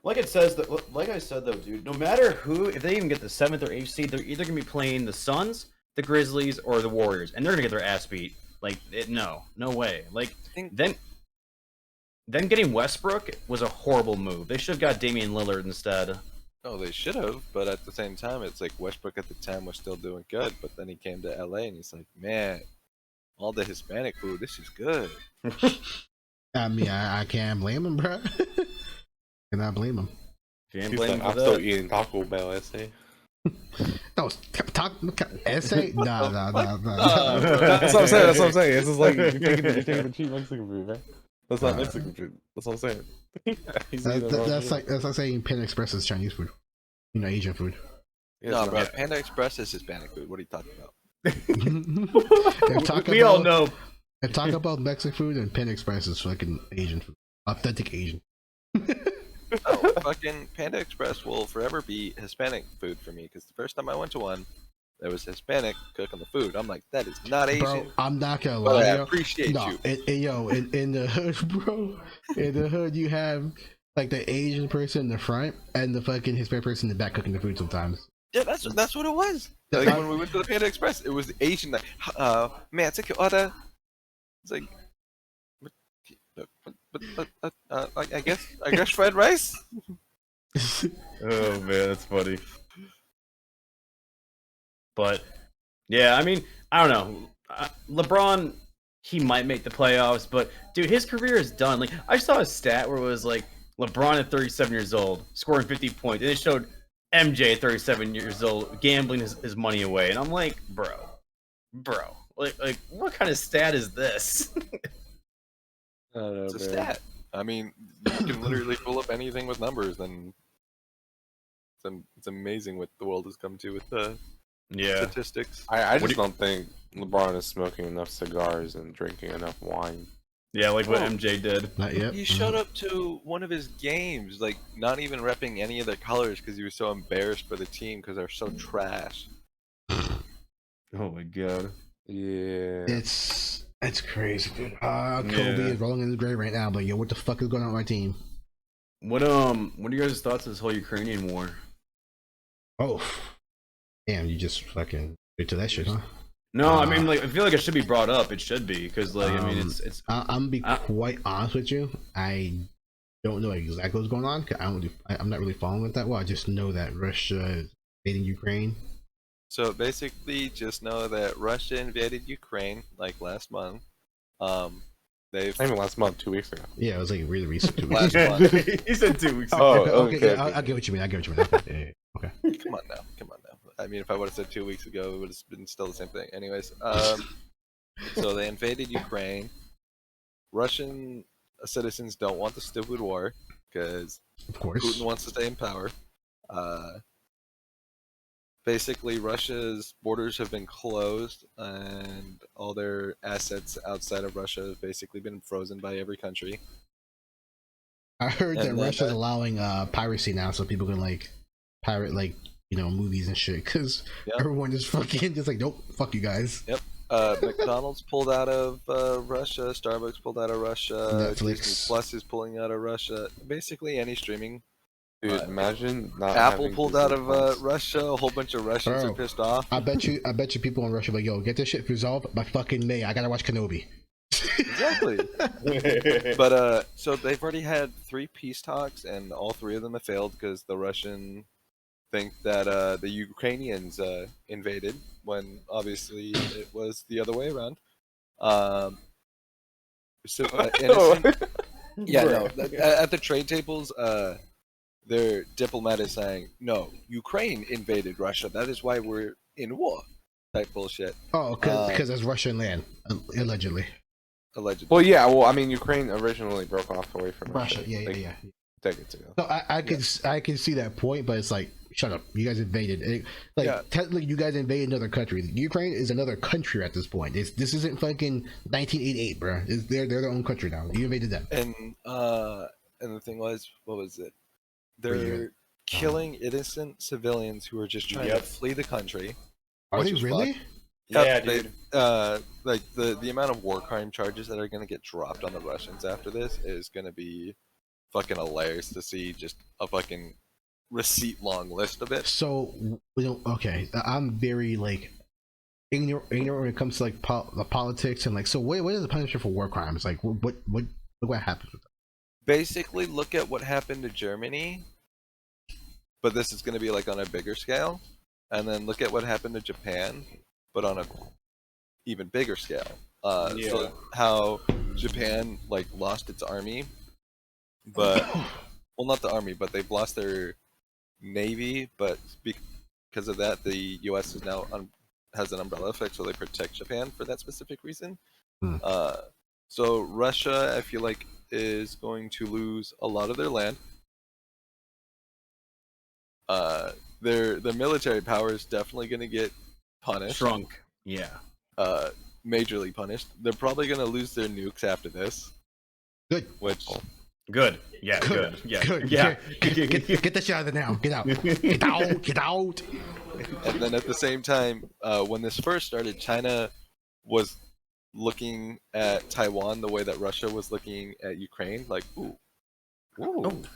like it says that, like I said though, dude, no matter who, if they even get the 7th or 8th seed, they're either gonna be playing the Suns, the Grizzlies, or the Warriors, and they're gonna get their ass beat. Like, no way. Like then getting Westbrook was a horrible move. They should have got Damian Lillard instead. Oh, they should have, but at the same time, it's like Westbrook at the time was still doing good, but then he came to LA and he's like, man, all the Hispanic food, this is good. I mean, I can't blame him, bro. Cannot blame him. I'm still eating Taco Bell, essay. No, essay? Nah. That's what I'm saying. This is like you're taking the cheap Mexican food, right? That's not Mexican food. That's what I'm saying. That's like saying Panda Express is Chinese food. You know, Asian food. No, bro. Panda Express is Hispanic food. What are you talking about? We all know. If talk about Mexican food, and Panda Express is fucking Asian food. Authentic Asian. Oh, fucking Panda Express will forever be Hispanic food for me, because the first time I went to one, there was Hispanic cooking the food. I'm like, that is not Asian. Bro, I'm not gonna lie. I appreciate you. In the hood, bro. In the hood, you have like the Asian person in the front and the fucking Hispanic person in the back cooking the food sometimes. Yeah, that's what it was. Like when we went to the Panda Express, it was the Asian that, may I take your order? It's like, I guess fried rice. Oh man, that's funny. But yeah, I mean, I don't know. LeBron, he might make the playoffs, but dude, his career is done. Like, I saw a stat where it was like LeBron at 37 years old scoring 50 points, and it showed MJ at 37 years old gambling his money away, and I'm like, bro, like what kind of stat is this? I don't know, it's a stat. I mean, you can literally pull up anything with numbers, and it's amazing what the world has come to with statistics. I just don't think LeBron is smoking enough cigars and drinking enough wine. Yeah, like what MJ did. Not yet. He showed up to one of his games, like not even repping any of their colors because he was so embarrassed for the team because they're so trash. Oh my god. Yeah. It's crazy, dude. Kobe is rolling in the grave right now, but yo, what the fuck is going on with my team? What are your guys' thoughts on this whole Ukrainian war? Oh, damn! You just fucking into that shit, huh? No, I mean, like, I feel like it should be brought up. It should be because, like, I mean, it's. I'm gonna be quite honest with you. I don't know exactly what's going on. Cause I'm not really following it that well. I just know that Russia is invading Ukraine. So basically, just know that Russia invaded Ukraine like last month. Not even last month, 2 weeks ago. Yeah, it was like really recent. 2 weeks ago. He said 2 weeks ago. Okay. I get what you mean. Okay. Come on now. I mean, if I would have said 2 weeks ago, it would have been still the same thing. Anyways, so they invaded Ukraine. Russian citizens don't want the stupid war because of course Putin wants to stay in power. Basically, Russia's borders have been closed, and all their assets outside of Russia have basically been frozen by every country. I heard that Russia's allowing piracy now, so people can like pirate like movies and shit. Because everyone is fucking just like, nope, fuck you guys. Yep. McDonald's pulled out of Russia. Starbucks pulled out of Russia. Netflix Disney Plus is pulling out of Russia. Basically, any streaming. Dude, imagine not Apple pulled out of Russia. A whole bunch of Russians are pissed off. I bet you people in Russia are like, yo, get this shit resolved by fucking May. I gotta watch Kenobi. Exactly. But so they've already had 3 peace talks, and all 3 of them have failed because the Russian think that the Ukrainians invaded when obviously it was the other way around. At the trade tables, their diplomat is saying, no, Ukraine invaded Russia. That is why we're in war. Type bullshit. Oh, because it's Russian land, allegedly. Well, yeah. Well, I mean, Ukraine originally broke off away from Russia. Yeah. Decades ago. So I can see that point, but it's like, shut up. You guys invaded. Technically, you guys invaded another country. Ukraine is another country at this point. This isn't fucking 1988, bro. They're their own country now. You invaded them. And the thing was, what was it? They're killing innocent civilians who are just trying to flee the country. Are they really? Yeah, dude. Like the amount of war crime charges that are going to get dropped on the Russians after this is going to be fucking hilarious to see. Just a fucking receipt long list of it. So okay, I'm very like ignorant when it comes to like the politics and like. So what is the punishment for war crimes? Like what happens with that? Basically, look at what happened to Germany, but this is going to be like on a bigger scale, and then look at what happened to Japan, but on a even bigger scale. So how Japan like lost its army, but well, not the army, but they've lost their navy, but because of that, the U.S. is now has an umbrella effect, so they protect Japan for that specific reason. So Russia, I feel like, is going to lose a lot of their land. Their military power is definitely going to get punished. Shrunk. Yeah. Majorly punished. They're probably going to lose their nukes after this. Good. Good. Yeah. Good. Yeah. Good. Yeah. Get that shit out of there now. Get out. Get out. Get out. And then at the same time, when this first started, China was looking at Taiwan the way that Russia was looking at Ukraine, like, we want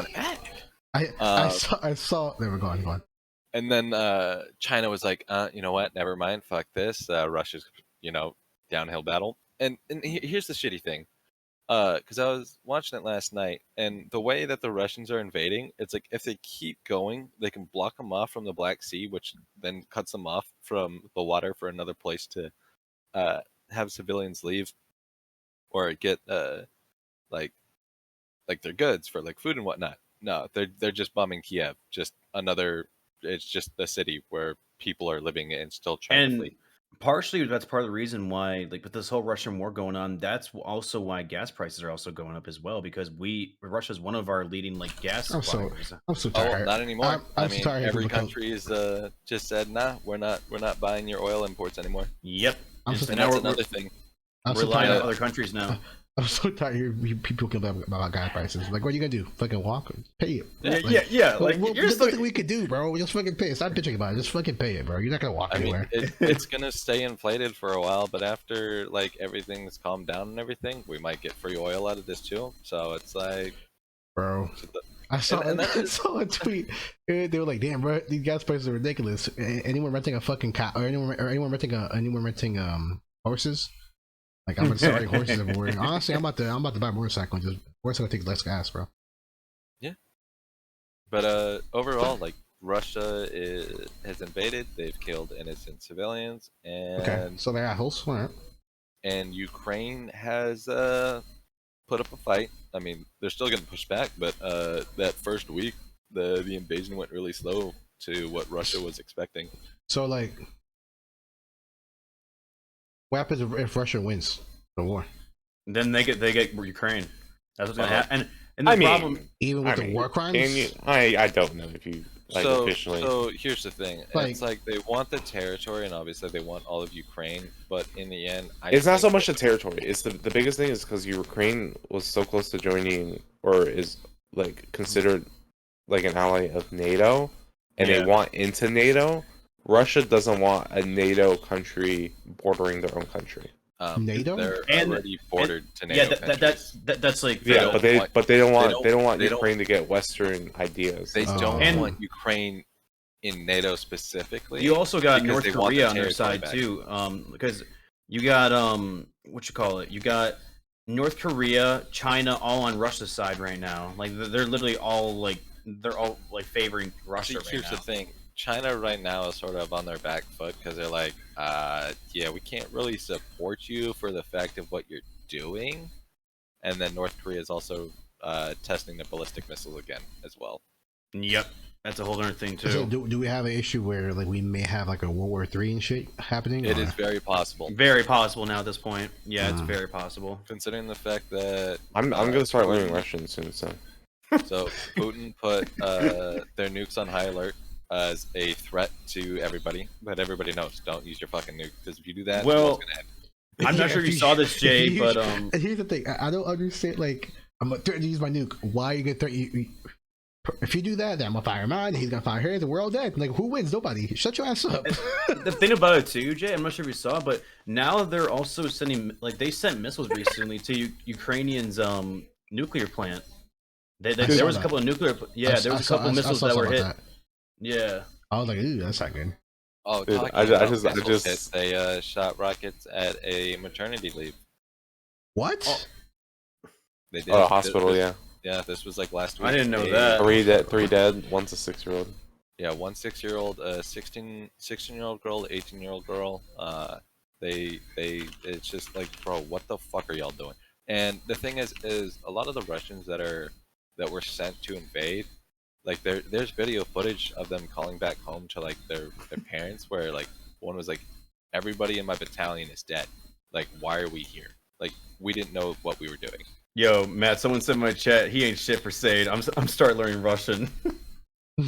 to act. I saw. They were going. And then China was like, you know what? Never mind. Fuck this. Russia's, downhill battle. And here's the shitty thing, because I was watching it last night, and the way that the Russians are invading, it's like if they keep going, they can block them off from the Black Sea, which then cuts them off from the water for another place to have civilians leave or get like their goods for like food and whatnot. No, they're just bombing Kiev. It's just the city where people are living and still trying to flee. Partially, that's part of the reason why, like, with this whole Russian war going on, that's also why gas prices are also going up as well, because Russia is one of our leading like gas suppliers. I'm so tired. Oh, not anymore. I mean, every country is just said, nah, we're not buying your oil imports anymore. Yep. And that's another thing. We're relying on other countries now. I'm so tired of hearing people complain about gas prices. Like, what are you gonna do? Fucking walk? Pay it. Yeah. Like, there's nothing we could do, bro. Just fucking pay it. Stop bitching about it. Just fucking pay it, bro. You're not gonna walk anywhere. It's gonna stay inflated for a while, but after like everything's calmed down and everything, we might get free oil out of this too. So it's like, bro. I saw a tweet. They were like, "Damn, bro, these gas prices are ridiculous. Anyone renting a fucking car, or anyone renting horses? Like, I'm starting horses everywhere. Honestly, I'm about to buy a motorcycle. Just motorcycle takes less gas, bro. Yeah. But overall, like, Russia has invaded. They've killed innocent civilians, and okay, so they're assholes. All right. And Ukraine has put up a fight. I mean, they're still going to push back, but that first week, the invasion went really slow to what Russia was expecting. So, like, what happens if Russia wins the war? Then they get Ukraine. That's what's gonna happen. And the problem, even with the war crimes, I don't know if you officially. So here's the thing: it's like they want the territory, and obviously they want all of Ukraine. But in the end, it's not so much the territory. It's the biggest thing is because Ukraine was so close to joining, or is like considered like an ally of NATO, and they want into NATO. Russia doesn't want a NATO country bordering their own country. NATO? They're already bordered to NATO. Yeah, that's like but they don't want Ukraine to get Western ideas. They don't want Ukraine in NATO specifically. You also got North Korea on their side too, because you got you got North Korea, China, all on Russia's side right now. Like they're literally all favoring Russia. See, here's the thing. China right now is sort of on their back foot because they're like, yeah, we can't really support you for the fact of what you're doing. And then North Korea is also testing the ballistic missiles again as well. Yep, that's a whole other thing too. So do we have an issue where like we may have like a World War III and shit happening? It is very possible. Very possible now at this point. Yeah, it's very possible. Considering the fact that I'm gonna start learning Russian soon. So Putin put their nukes on high alert as a threat to everybody, but everybody knows don't use your fucking nuke because if you do that, well, I'm not sure if you saw this, Jay, but here's the thing: I don't understand. Like, I'm gonna threaten to use my nuke. Why are you gonna threaten? If you do that, then I'm gonna fire mine. He's gonna fire his, and we're all dead. Like, who wins? Nobody. Shut your ass up. The thing about it too, Jay, I'm not sure if you saw, but now they're also sending they sent missiles recently to Ukrainians' nuclear plant. There was a couple of nuclear. Yeah, there was a couple of missiles that were hit. Yeah. I was like, ooh, that's not good. Oh, dude, I just they shot rockets at a maternity leave. What? Oh. They did. Oh, a hospital, yeah. Yeah, this was like last week. I didn't know that. 3 dead, one's a 6-year-old. Yeah, 1 6-year-old, 16-year-old girl, 18-year-old girl. It's just like, bro, what the fuck are y'all doing? And the thing is a lot of the Russians that were sent to invade, like there's video footage of them calling back home to like their parents where like one was like, everybody in my battalion is dead. Like, why are we here? Like, we didn't know what we were doing. Yo, Matt, someone said in my chat, he ain't shit for Sade. I'm starting learning Russian. Wait,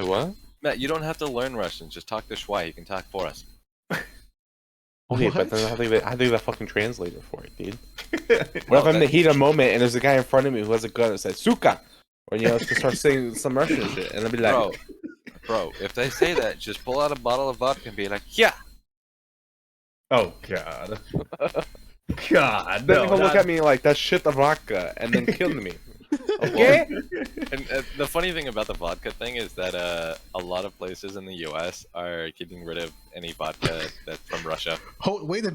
what? Matt, you don't have to learn Russian. Just talk to Schwai. He can talk for us. Okay, but then I think that fucking translator for it, dude. What if I'm in the heat of a moment and there's a guy in front of me who has a gun that says "Suka," or to start saying some Russian shit, and I'll be like, "Bro, if they say that, just pull out a bottle of vodka and be like, yeah." Oh God. God. Then people look at me like that's shit the vodka, and then kill me. Okay. And the funny thing about the vodka thing is that a lot of places in the U.S. are getting rid of any vodka that's from Russia. Wait a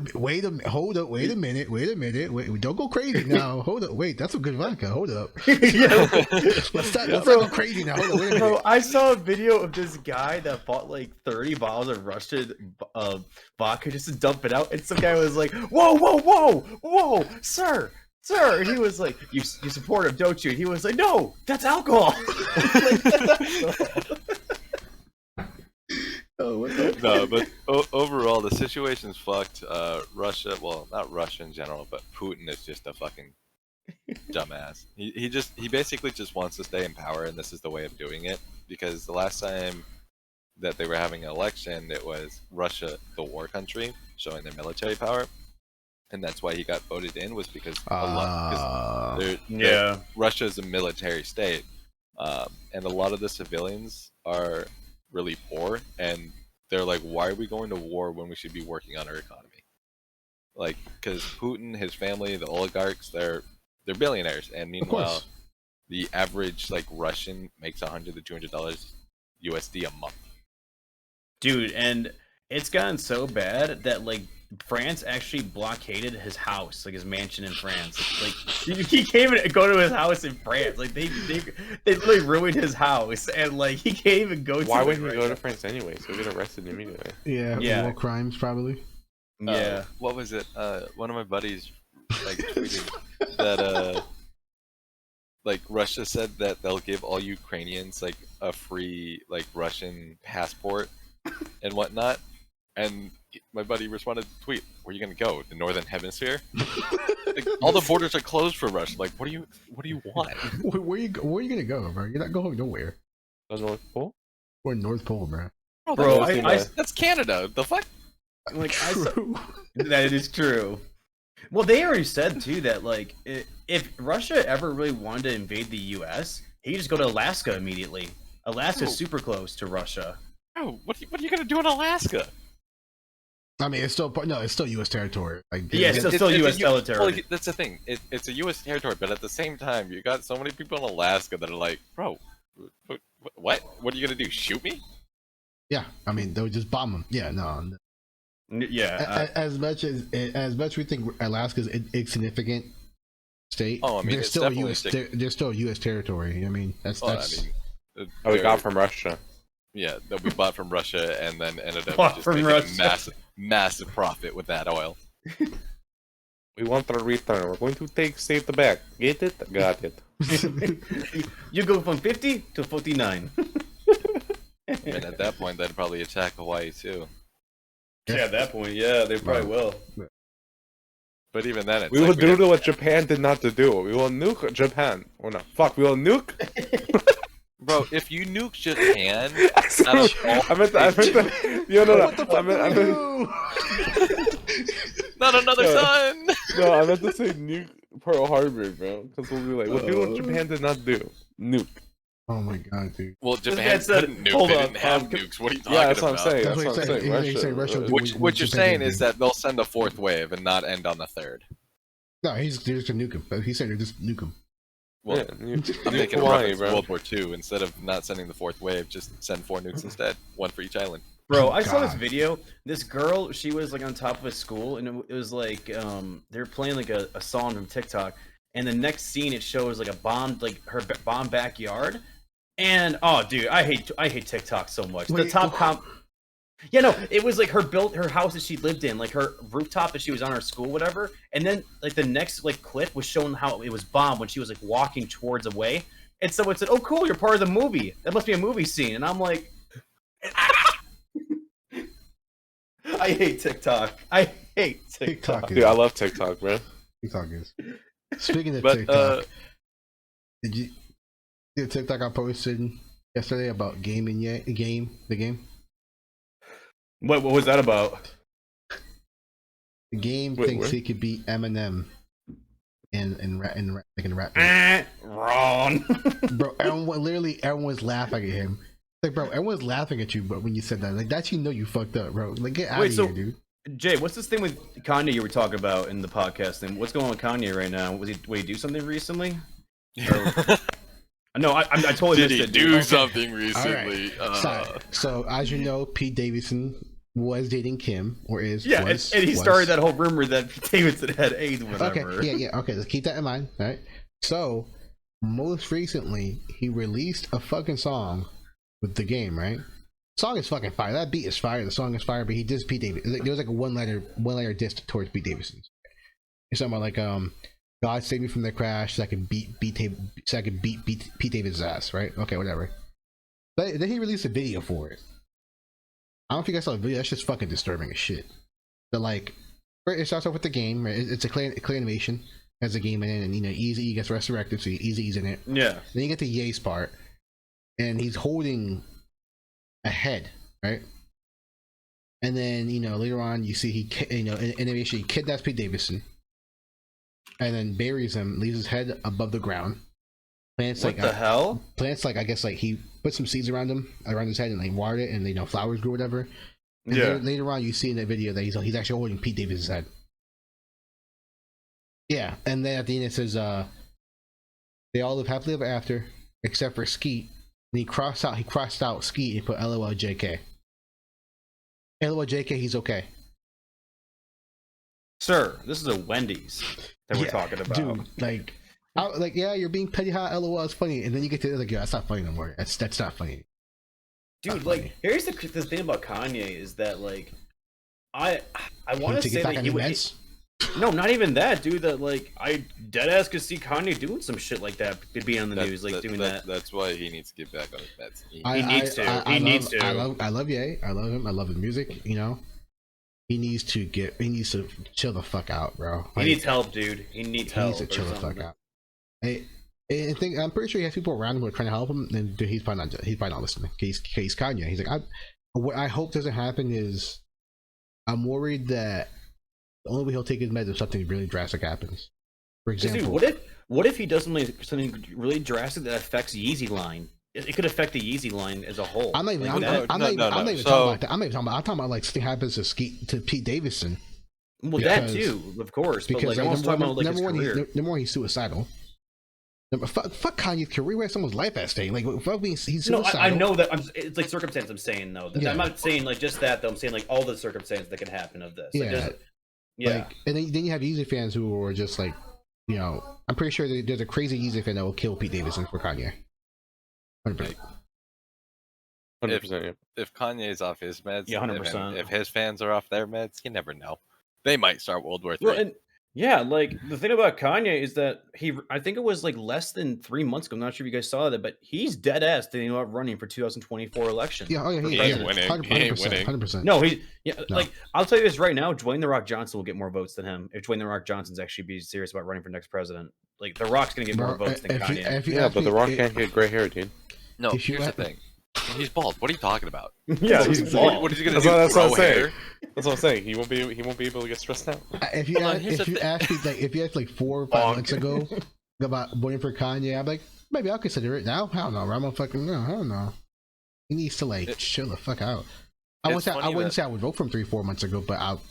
minute. Don't go crazy now. Hold up. Wait, that's a good vodka. Hold up. Let's not go crazy now. Hold up. Wait a minute. Bro, I saw a video of this guy that bought like 30 bottles of Russian vodka just to dump it out, and some guy was like, "Whoa, sir." And he was like, you support him, don't you? And he was like, no, that's alcohol. No, but overall, the situation's fucked. Russia, well, not Russia in general, but Putin is just a fucking dumbass. He basically just wants to stay in power, and this is the way of doing it. Because the last time that they were having an election, it was Russia, the war country, showing their military power, and that's why he got voted in, was because Russia is a military state, and a lot of the civilians are really poor, and they're like, why are we going to war when we should be working on our economy? Like, because Putin, his family, the oligarchs, they're billionaires, and meanwhile, the average like Russian makes $100 to $200 USD a month. Dude, and it's gotten so bad that like France actually blockaded his house, like his mansion in France. Like he can't even go to his house in France. Like they literally ruined his house, and like he can't even go. Why would he go to France anyway? So get arrested immediately. Yeah, war crimes probably. Yeah. What was it? One of my buddies like tweeted that like Russia said that they'll give all Ukrainians like a free like Russian passport and whatnot, and my buddy responded to the tweet, "Where are you gonna go? The Northern Hemisphere? Like, all the borders are closed for Russia. Like, what do you want? Where you gonna go, bro? You're not going nowhere. The North Pole? Or North Pole, bro. Bro, that's Canada. The fuck? Like, that is true. Well, they already said too that like if Russia ever really wanted to invade the U.S., he'd just go to Alaska immediately. Alaska's super close to Russia. Oh, what are you gonna do in Alaska? I mean, it's still U.S. territory. Like, yeah, it's still U.S. territory. Well, that's the thing. It's a U.S. territory, but at the same time, you got so many people in Alaska that are like, bro, what? What are you gonna do? Shoot me? Yeah, I mean, they'll just bomb them. Yeah, no. Yeah. As much we think Alaska's an insignificant state, oh, I mean, there's still U.S. territory. I mean, that's. We got from Russia. Yeah, that we bought from Russia and then ended up bought just from making massive profit with that oil. We want our return. We're going to save the back. Get it? Got it. You go from 50 to 49. I mean, at that point, they'd probably attack Hawaii too. Yeah, at that point, yeah, they probably will. But even then, we will do what Japan did not to do. We will nuke Japan. Or no, fuck, we will nuke. Bro, if you nuke Japan, not another sun. No, I meant to say nuke Pearl Harbor, bro. Because we'll be like, we'll do what Japan did not do. Nuke. Oh my god, dude. Well, Japan couldn't nuke. They didn't have nukes. What are you talking about? Yeah, that's what I'm saying. That's what I'm saying. What you're saying is that they'll send a fourth wave and not end on the third. No, they're just gonna nuke him. He said they're just nuke him. Well, I'm thinking of World War II. Instead of not sending the fourth wave, just send 4 nukes instead. 1 for each island. Bro, I saw this video. This girl, she was like on top of a school, and it was like they were playing like a song from TikTok. And the next scene, it shows like a bomb, like her bomb backyard. And oh, dude, I hate TikTok so much. Wait, the top yeah, no, it was like her house that she lived in, like her rooftop that she was on, her school, whatever. And then like the next like clip was showing how it was bombed when she was like walking towards a way. And someone said, "Oh, cool, you're part of the movie. That must be a movie scene." And I'm like, I hate TikTok. I hate TikTok. Dude, I love TikTok, bro. TikTok is. Speaking of TikTok, did you see the TikTok I posted yesterday about the game? What was that about? The game thinks he could beat Eminem in rap. Wrong. Bro, everyone was laughing at him. Like, bro, everyone's laughing at you, but when you said that, like, that's you fucked up, bro. Like, get out of here, dude. Jay, what's this thing with Kanye you were talking about in the podcast? And what's going on with Kanye right now? Did he do something recently? No, I totally missed it. Did he do something recently? Right. So, as you know, Pete Davidson was dating Kim, or is. Yeah, and he started that whole rumor that Pete Davidson had AIDS, whatever. Okay, yeah. Okay, let's keep that in mind, all right? So, most recently, he released a fucking song with the game, right? The song is fucking fire. That beat is fire. The song is fire, but he dissed Pete Davidson. There was like a one-liner diss towards Pete Davidson. It's something about like, God save me from the crash so I can beat Pete Davidson's ass, right? Okay, whatever. But then he released a video for it. I don't know if you guys saw the video. That's just fucking disturbing as shit. So like, it starts off with the game. Right? It's a clear animation. Has a game in it, and Easy gets resurrected, so Easy's in it. Yeah. Then you get to Ye's part, and he's holding a head, right? And then later on, you see in animation he kidnaps Pete Davidson, and then buries him, leaves his head above the ground. Plants what the hell? Plants I guess he put some seeds around his head, and they watered it, and flowers grew, whatever. And later on, you see in the video that he's actually holding Pete Davidson's head. Yeah, and then at the end it says, they all live happily ever after, except for Skeet. And he crossed out Skeet and put LOL JK. LOL JK, he's okay. Sir, this is a Wendy's that we're talking about. Dude, yeah, you're being petty hot, LOL, it's funny. And then you get to that's not funny no more. That's not funny. Dude, here's the thing about Kanye is that, I want to say that he would... No, not even that, dude. That I deadass could see Kanye doing some shit like that, being on the news, doing that. That's why he needs to get back on his meds. He needs to. He needs to. I love Ye. I love him. I love his music. He needs to chill the fuck out, bro. He needs help, dude. He needs help. He needs to chill the fuck out. I'm pretty sure he has people around him who are trying to help him, and he's probably not listening. He's Kanye. He's like, what I hope doesn't happen is, I'm worried that the only way he'll take his meds if something really drastic happens. For example, dude, what if he does something really drastic that affects Yeezy line? It could affect the Yeezy line as a whole. I'm not even talking about that. I'm talking about something happens to Pete Davidson. Well, that too, of course. Because I'm talking about number one, he's suicidal. Fuck Kanye's career, where someone's life at stake. Fuck me, he's suicidal. No, I know that. It's circumstance. I'm saying though. Yeah. I'm not saying just that though. I'm saying all the circumstances that can happen of this. Yeah. And then you have Yeezy fans who are just I'm pretty sure there's a crazy Yeezy fan that will kill Pete Davidson for Kanye. 100%. 100%. If Kanye's off his meds, 100%. If his fans are off their meds, you never know. They might start World War III. Well, the thing about Kanye is that I think it was less than 3 months ago. I'm not sure if you guys saw that, but he's dead ass thinking about running for 2024 election. Yeah, he ain't winning. 100%. No, I'll tell you this right now, Dwayne The Rock Johnson will get more votes than him if Dwayne The Rock Johnson's actually be serious about running for next president. The Rock's gonna get more votes than Kanye. But The Rock can't get gray hair, dude. No, here's the thing. He's bald. What are you talking about? Yeah, he's bald. What is he gonna do? That's what I'm saying. That's what I'm saying. He won't be able to get stressed out. If you asked me 4 or 5 months ago about voting for Kanye, I'm like, maybe I'll consider it now. I don't know. I'm gonna fucking I don't know. He needs to chill the fuck out. I wouldn't say I would vote for him 3-4 months ago, but I'll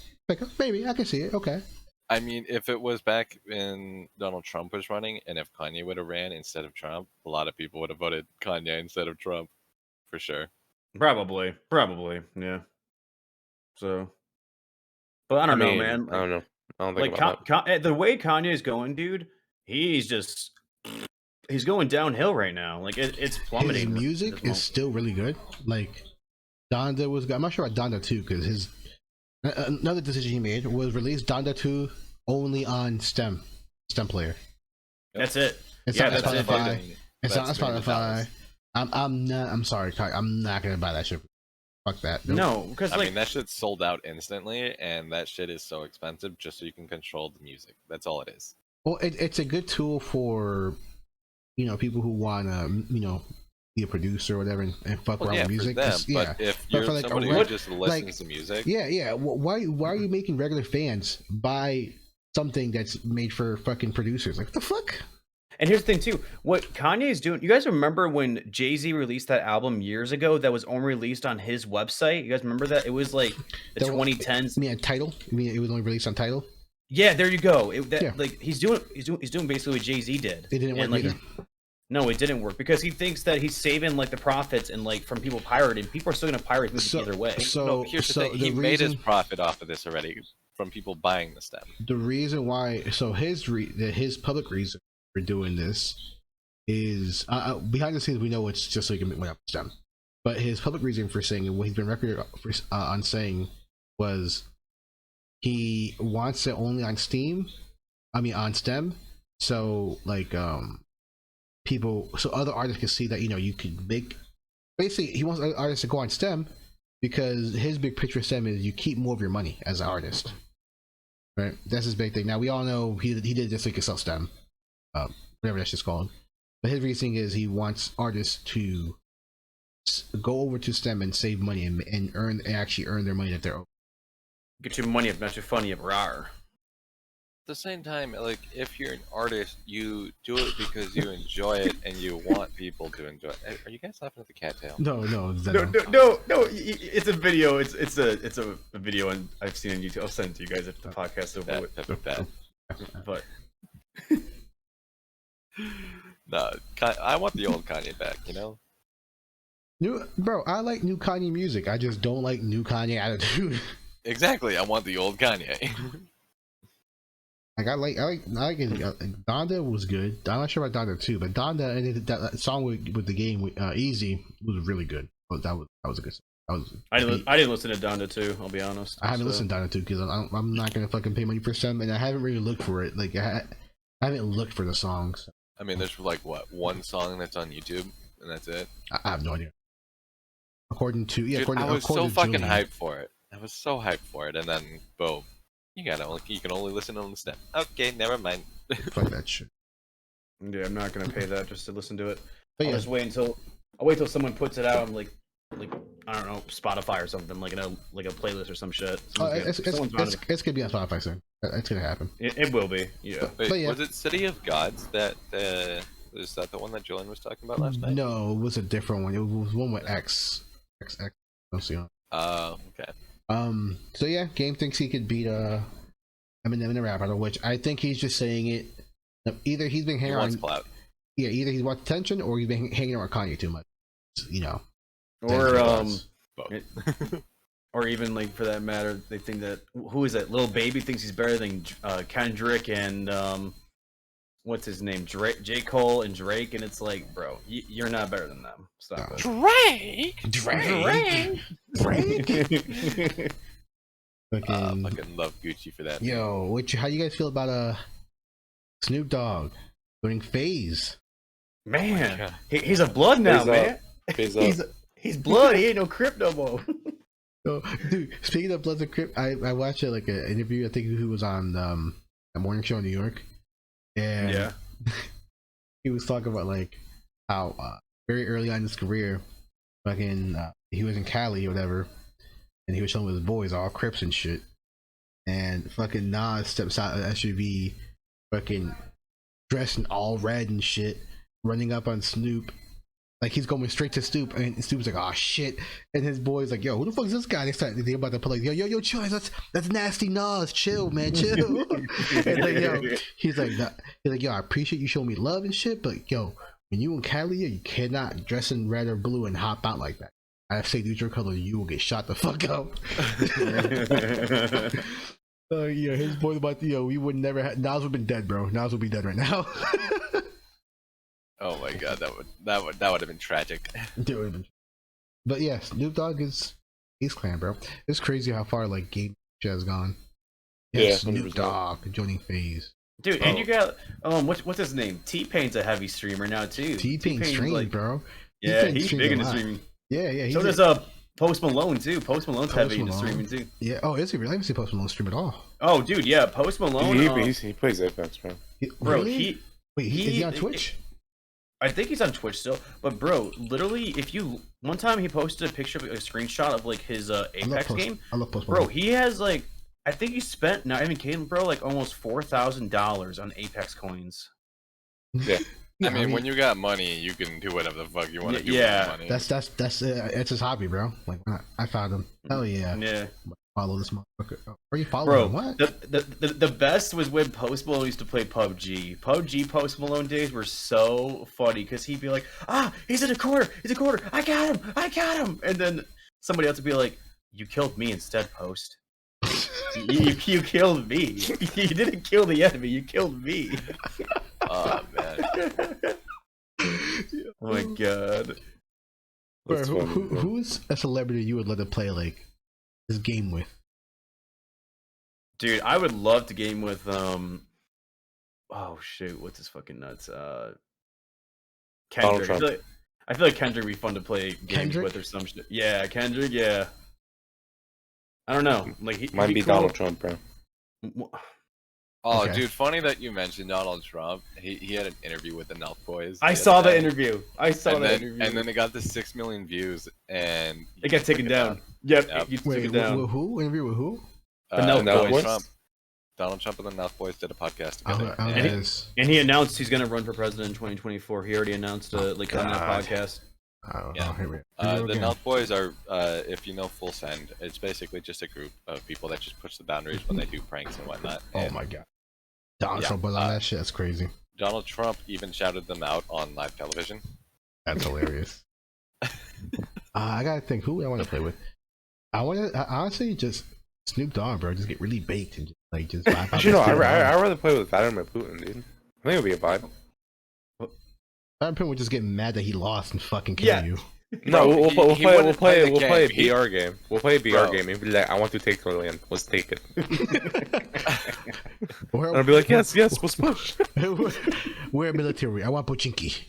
maybe I can see it. Okay. I mean, if it was back when Donald Trump was running, and if Kanye would have ran instead of Trump, a lot of people would have voted Kanye instead of Trump, for sure. Probably, yeah. So, but I don't know, man. I don't know. I don't think about that. The way Kanye is going, dude, he's going downhill right now. It's plummeting. His music is still really good. Donda was. I'm not sure about Donda 2 because another decision he made was release Donda 2 only on STEM player. That's it. It's not Spotify. It's not Spotify. I'm sorry, I'm not gonna buy that shit. Fuck that. Nope. No, because I mean that shit's sold out instantly, and that shit is so expensive just so you can control the music. That's all it is. Well, it's a good tool for people who want to be a producer or whatever and fuck around with music. Them, but if you're somebody who just listens to music, why are you making regular fans buy something that's made for fucking producers? What the fuck? And here's the thing too, what Kanye is doing. You guys remember when Jay-Z released that album years ago that was only released on his website? You guys remember that? It was the 2010s. You mean Tidal? You mean it was only released on Tidal? Yeah, there you go. He's doing basically what Jay-Z did. It didn't work either. No, it didn't work because he thinks that he's saving the profits and from people pirating. People are still going to pirate music either way. Here's the thing: he made his profit off of this already from people buying the STEM. The reason why, his public reason for doing this is behind the scenes. We know it's just so he can make money off STEM, but his public reason for saying and what he's been recorded on saying was he wants it only on Steam. I mean on STEM. So so other artists can see that you can make. Basically, he wants other artists to go on STEM because his big picture statement is you keep more of your money as an artist, right? That's his big thing. Now we all know he did this like a self stem, whatever that's just called. But his reasoning is he wants artists to go over to STEM and save money and actually earn their money that they're. Get your money up, not your funny up, rar. At the same time, like, if you're an artist, you do it because you enjoy it and you want people to enjoy it. Are you guys laughing at the cattail? No. It's a video. It's a video, and I've seen it on YouTube. I'll send it to you guys if the podcast is over with. But no, I want the old Kanye back. You know. I like new Kanye music. I just don't like new Kanye attitude. Exactly. I want the old Kanye. Like I like it. Donda was good. I'm not sure about Donda 2, but Donda and that song with the game Easy was really good. That was a good song. I didn't listen to Donda 2. I'll be honest. I haven't listened to Donda 2 because I'm not gonna fucking pay money for some, and I haven't really looked for it. Like I haven't looked for the songs. I mean, there's like one song that's on YouTube, and that's it. I have no idea. According to I was so fucking hyped for it. I was so hyped for it, and then boom. You can only listen on the STEM. Okay, never mind. Fuck that shit. Yeah, I'm not gonna pay that just to listen to it. I'll just wait until someone puts it out on like I don't know, Spotify or something, like a playlist or some shit. It's gonna be on Spotify soon. It's gonna happen. It will be. Yeah. But was it City of Gods that is that the one that Julian was talking about last night? No, it was a different one. It was one with X. Oh, okay. So yeah, Game thinks he could beat Eminem in a rap battle, which I think he's just saying it. Either he's been hanging on clout. Yeah, either he's wants attention or he's been hanging around Kanye too much. You know. Or or even like for that matter, they think that who is that? Lil Baby thinks he's better than Kendrick and what's his name? J. Cole and Drake, and it's like, bro, you're not better than them. Stop it. Drake. Fucking love Gucci for that. Yo, how you guys feel about Snoop Dogg joining FaZe? Man, he's a blood now, man. He's blood. He ain't no Crip no more. Oh, dude, speaking of Bloods and Crip, I watched an interview. I think who was on a morning show in New York, and he was talking about like how very early on in his career, fucking he was in Cali or whatever, and he was showing his boys all Crips and shit, and fucking Nas steps out of the SUV, fucking dressed in all red and shit, running up on Snoop. Like he's going straight to Snoop, and Snoop's like, "Oh shit!" And his boy's like, "Yo, who the fuck is this guy?" They about to pull like, "Yo, chill. That's nasty Nas. Chill, man, chill." And like, he's like, "Yo, I appreciate you showing me love and shit, but yo, when you in Cali, you cannot dress in red or blue and hop out like that. I say, dude, your color, you will get shot the fuck up." His boy's about to, we would never have. Nas would have been dead, bro. Nas would be dead right now. Oh my god, that would have been tragic. But yeah, Snoop Dogg he's clan, bro. It's crazy how far like game has gone. Yeah, Snoop Dogg joining FaZe. Dude, and you got what's his name? T-Pain's a heavy streamer now too. T-Pain's streaming, bro. Yeah, he's big into streaming. Yeah. So does Post Malone too. Post Malone's heavy into streaming too. Yeah. Oh, is he really? I haven't seen Post Malone stream at all. Oh, dude, yeah. Post Malone. He plays Apex, bro. Really? Is he on Twitch? I think he's on Twitch still, but bro, literally, one time he posted a picture of a screenshot of like his Apex game. I love Post Malone. Bro, he has like, I think he spent, not even kidding, bro, like almost $4,000 on Apex coins. Yeah. I mean, when you got money, you can do whatever the fuck you want to do with money. That's his hobby, bro. Like, I found him. Hell yeah. Yeah. Follow this motherfucker. Are you following him? What? The best was when Post Malone used to play PUBG. PUBG Post Malone days were so funny because he'd be like, he's in a corner. I got him. And then somebody else would be like, you killed me instead, Post. you killed me. You didn't kill the enemy. You killed me. Oh, man. Oh, my God. Bro, who's a celebrity you would let to play, like, this game with? Dude, I would love to game with oh shoot, what's his fucking nuts? Kendrick. I feel like Kendrick would be fun to play games with or some shit. Yeah, Kendrick, yeah. I don't know. Like he might be cool. Donald Trump, bro. Oh, okay. Dude, funny that you mentioned Donald Trump. He had an interview with the Nelk Boys. I saw the interview. interview. And then they got the 6 million views, and it got taken down. Yep. Wait, with who? Interview with who? The Nelk Boys. Donald Trump and the Nelk Boys did a podcast together. And he announced he's going to run for president in 2024. He already announced on that podcast. The Nelk Boys are, if you know Full Send, it's basically just a group of people that just push the boundaries when they do pranks and whatnot. Oh my god. Donald Trump was on that shit. That's crazy. Donald Trump even shouted them out on live television. That's hilarious. I gotta think who I want to play with. I honestly just Snoop Dogg, bro. Just get really baked and just vibe out. You know, I'd rather play with Vladimir Putin, dude. I think it would be a vibe. Vladimir Putin would just get mad that he lost and fucking kill you. No, we'll play a BR game. We'll play a BR game and be like, I want to take the land. Let's take it. And I'll be like, yes, what's push? We're military. I want Pochinki.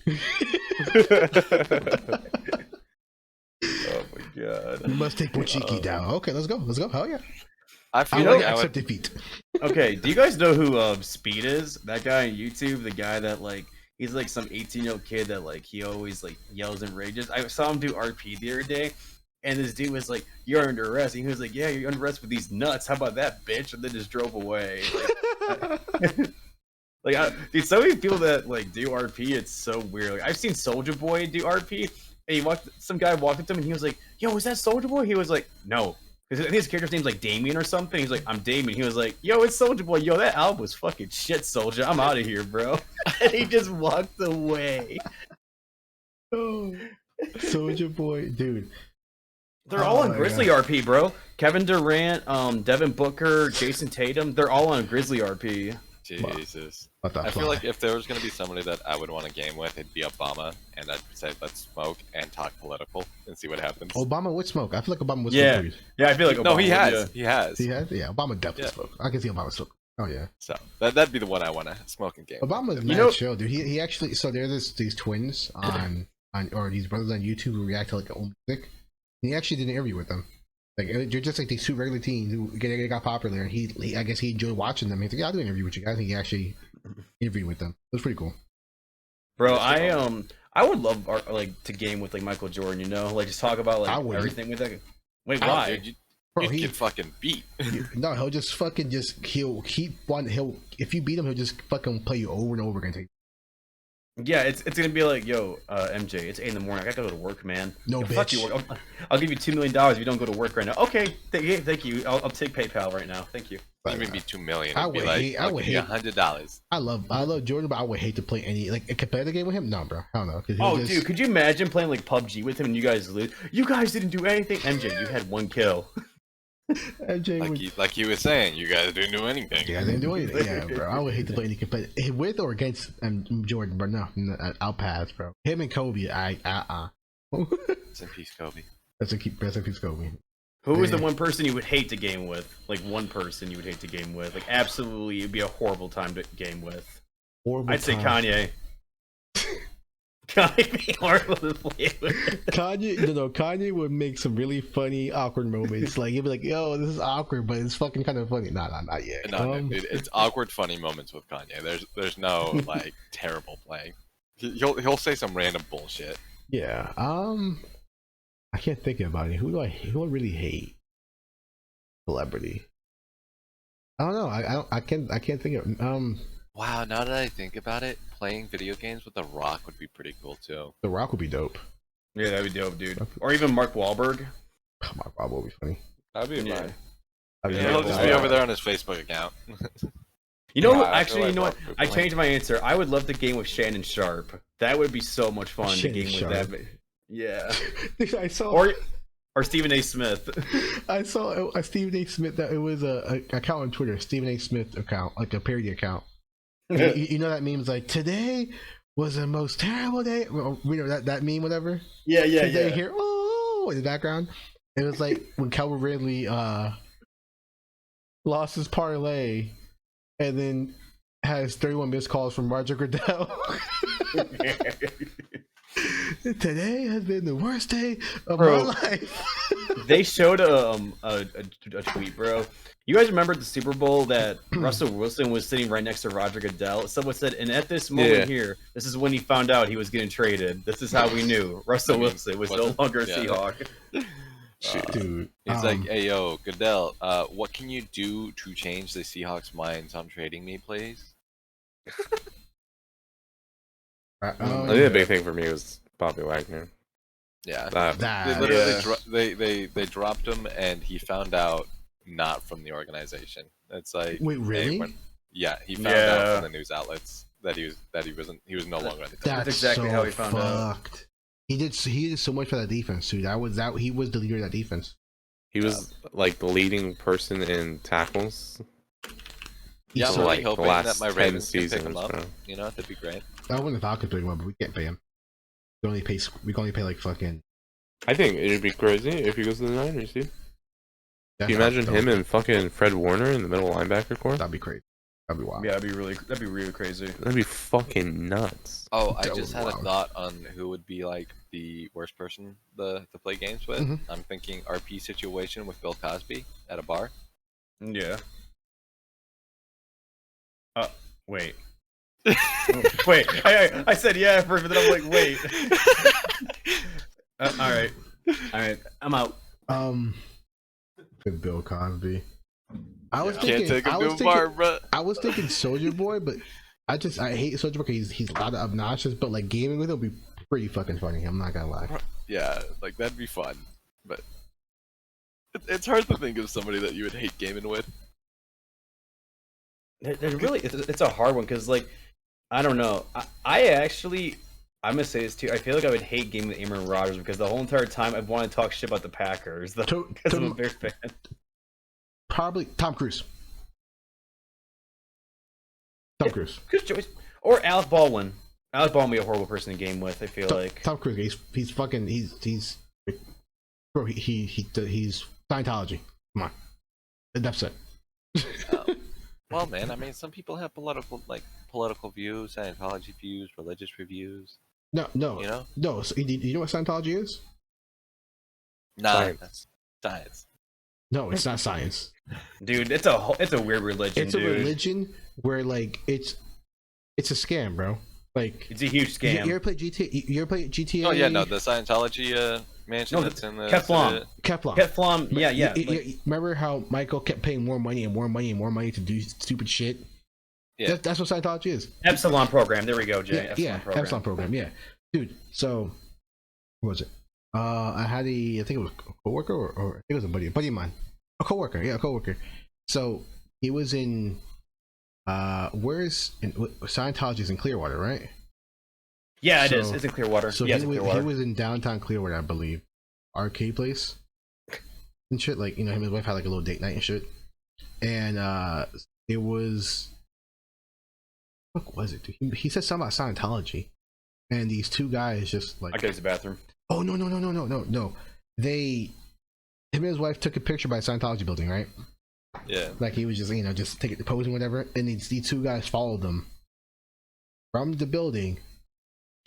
Oh my god. You must take Pochinki down. Okay, let's go. Hell yeah. I feel like accept defeat. Okay, do you guys know who Speed is? That guy on YouTube, the guy that like he's like some 18-year-old kid that like he always like yells and rages. I saw him do RP the other day, and this dude was like, "You're under arrest." And he was like, "Yeah, you're under arrest with these nuts. How about that, bitch?" And then just drove away. Dude, so many people that like do RP, it's so weird. Like I've seen Soulja Boy do RP, and some guy walked up to him and he was like, "Yo, is that Soulja Boy?" He was like, "No." Because I think his character's name's like Damien or something. He's like, "I'm Damien." He was like, "Yo, it's Soulja Boy. Yo, that album was fucking shit, Soulja. I'm out of here, bro." And he just walked away. Oh, Soulja Boy, dude. They're all on Grizzly RP, bro. Kevin Durant, Devin Booker, Jason Tatum. They're all on Grizzly RP. Jesus. I feel like if there was going to be somebody that I would want to game with, it'd be Obama, and I'd say let's smoke and talk political and see what happens. Obama would smoke. I feel like Obama would smoke. Yeah, I feel like Obama No, he has. Yeah, Obama definitely smoke. I can see Obama smoke. Oh yeah. So that'd be the one I want to smoke and game. Obama's mad chill, dude. He actually there's these twins on or these brothers on YouTube who react to like old music. And he actually did an interview with them. Like you're just like these two regular teens who got popular, and he I guess he enjoyed watching them. He's like, "Yeah, I'll do an interview with you guys." I think he actually interviewed with them. It was pretty cool. Bro, I would love like to game with like Michael Jordan. You know, like just talk about like everything with that. Wait, why? Bro, he get fucking beat. No, he'll just fucking he'll keep one. If you beat him, he'll just fucking play you over and over again. Yeah, it's gonna be like, yo, MJ, it's 8 in the morning. I gotta go to work, man. No, yo, bitch. Fuck you. I'll give you $2 million if you don't go to work right now. Okay, thank you. I'll take PayPal right now. Thank you. It would be $2 million. I would hate $100. I love Jordan, but I would hate to play any like a competitive game with him. No, bro, I don't know. Dude, could you imagine playing like PUBG with him and you guys lose? You guys didn't do anything. MJ, you had 1 kill. MJ like he was saying, you guys didn't do anything. Yeah, I didn't do anything. Yeah, bro. I would hate to play any competitive with or against Jordan, but no, I'll pass, bro. Him and Kobe, Rest in peace, Kobe. Rest in peace, Kobe. Who was the one person you would hate to game with? Like one person you would hate to game with? Like absolutely, it'd be a horrible time to game with. I'd say Kanye. Kanye be horrible to play with. Kanye would make some really funny, awkward moments. Like he'd be like, "Yo, this is awkward, but it's fucking kind of funny." Nah, not yet. No, dude, it's awkward, funny moments with Kanye. There's no like terrible playing. He'll say some random bullshit. Yeah. I can't think about it. Who do I really hate? Celebrity. I don't know. I can't think of. Wow, now that I think about it, playing video games with The Rock would be pretty cool too. The Rock would be dope. Yeah, that'd be dope, dude. Or even Mark Wahlberg. Mark Wahlberg would be funny. That'd be fun. He'll just be over there on his Facebook account. You know, actually, you know what? I changed my answer. I would love to game with Shannon Sharp. That would be so much fun to game with that. Yeah. I saw. Or Stephen A. Smith. I saw a Stephen A. Smith. That it was a account on Twitter, Stephen A. Smith account, like a parody account. You know that meme's like, "Today was the most terrible day." You know that meme, whatever. Yeah. Today here, oh, in the background, it was like when Calvin Ridley lost his parlay, and then has 31 missed calls from Roger Goodell. Today has been the worst day of my life. They showed a tweet, bro. You guys remember the Super Bowl that Russell Wilson was sitting right next to Roger Goodell? Someone said, and at this moment here, this is when he found out he was getting traded. This is how we knew Russell Wilson was no longer a Seahawk. Dude, it's like, hey, yo, Goodell, what can you do to change the Seahawks' minds on trading me, please? I think the big thing for me was Bobby Wagner. Yeah, they literally they dropped him, and he found out not from the organization. It's like, wait, really? He found out from the news outlets that he was no longer on the team. That's exactly how he found out. He did so much for that defense, dude. He was the leader of that defense. He was like the leading person in tackles. Yeah, I'm really hoping that my Ravens can pick him up. Bro. You know, that'd be great. I wouldn't Falcons pick him up, but we can't pay him. We can only pay like fucking. I think it'd be crazy if he goes to the Niners, dude. Can you imagine him and fucking Fred Warner in the middle linebacker core? That'd be crazy. That'd be wild. Yeah, that'd be really crazy. That'd be fucking nuts. Oh, I just had a thought on who would be like the worst person to play games with. Mm-hmm. I'm thinking RP situation with Bill Cosby at a bar. Yeah. Wait. Wait. I said yeah first, but then I'm like, wait. All right. I'm out. Good Bill Cosby. I was thinking Soulja Boy, but I hate Soulja Boy because he's loud and obnoxious. But like gaming with him would be pretty fucking funny. I'm not gonna lie. Yeah, like that'd be fun. But it's hard to think of somebody that you would hate gaming with. It's a hard one because like I don't know. I'm gonna say this too. I feel like I would hate gaming with Aaron Rodgers because the whole entire time I've wanted to talk shit about the Packers because I'm a Bears fan. Probably Tom Cruise. Or Alec Baldwin. Alec Baldwin would be a horrible person to game with. I feel like Tom Cruise. He's bro. He's Scientology. Come on, that's it. Well, man, I mean, some people have political views, Scientology views, religious views. No. You know? No. So, do you know what Scientology is? No, that's science. No, it's not science. Dude, it's a weird religion. It's a religion where like it's a scam, bro. Like it's a huge scam. You ever play GTA? You ever play GTA? Oh yeah, no, the Scientology mansion that's in the Keflam. Yeah. Remember how Michael kept paying more money and more money and more money to do stupid shit? Yeah, that's what Scientology is. Epsilon program. There we go, Jay. Epsilon program. Yeah, dude. So what was it? I had I think it was a coworker or I think it was a buddy of mine. A coworker. Yeah, a coworker. So he was in Scientology's in Clearwater, right? Yeah, it is. It's in Clearwater. So yeah, he was in downtown Clearwater, I believe. Arcade place and shit. Like, him and his wife had like a little date night and shit. And it was what was it? Dude? He said something about Scientology. And these two guys just like I go to the bathroom. Oh no. Him and his wife took a picture by a Scientology building, right? Yeah. Like he was just, just taking the posing, whatever. And these two guys followed them from the building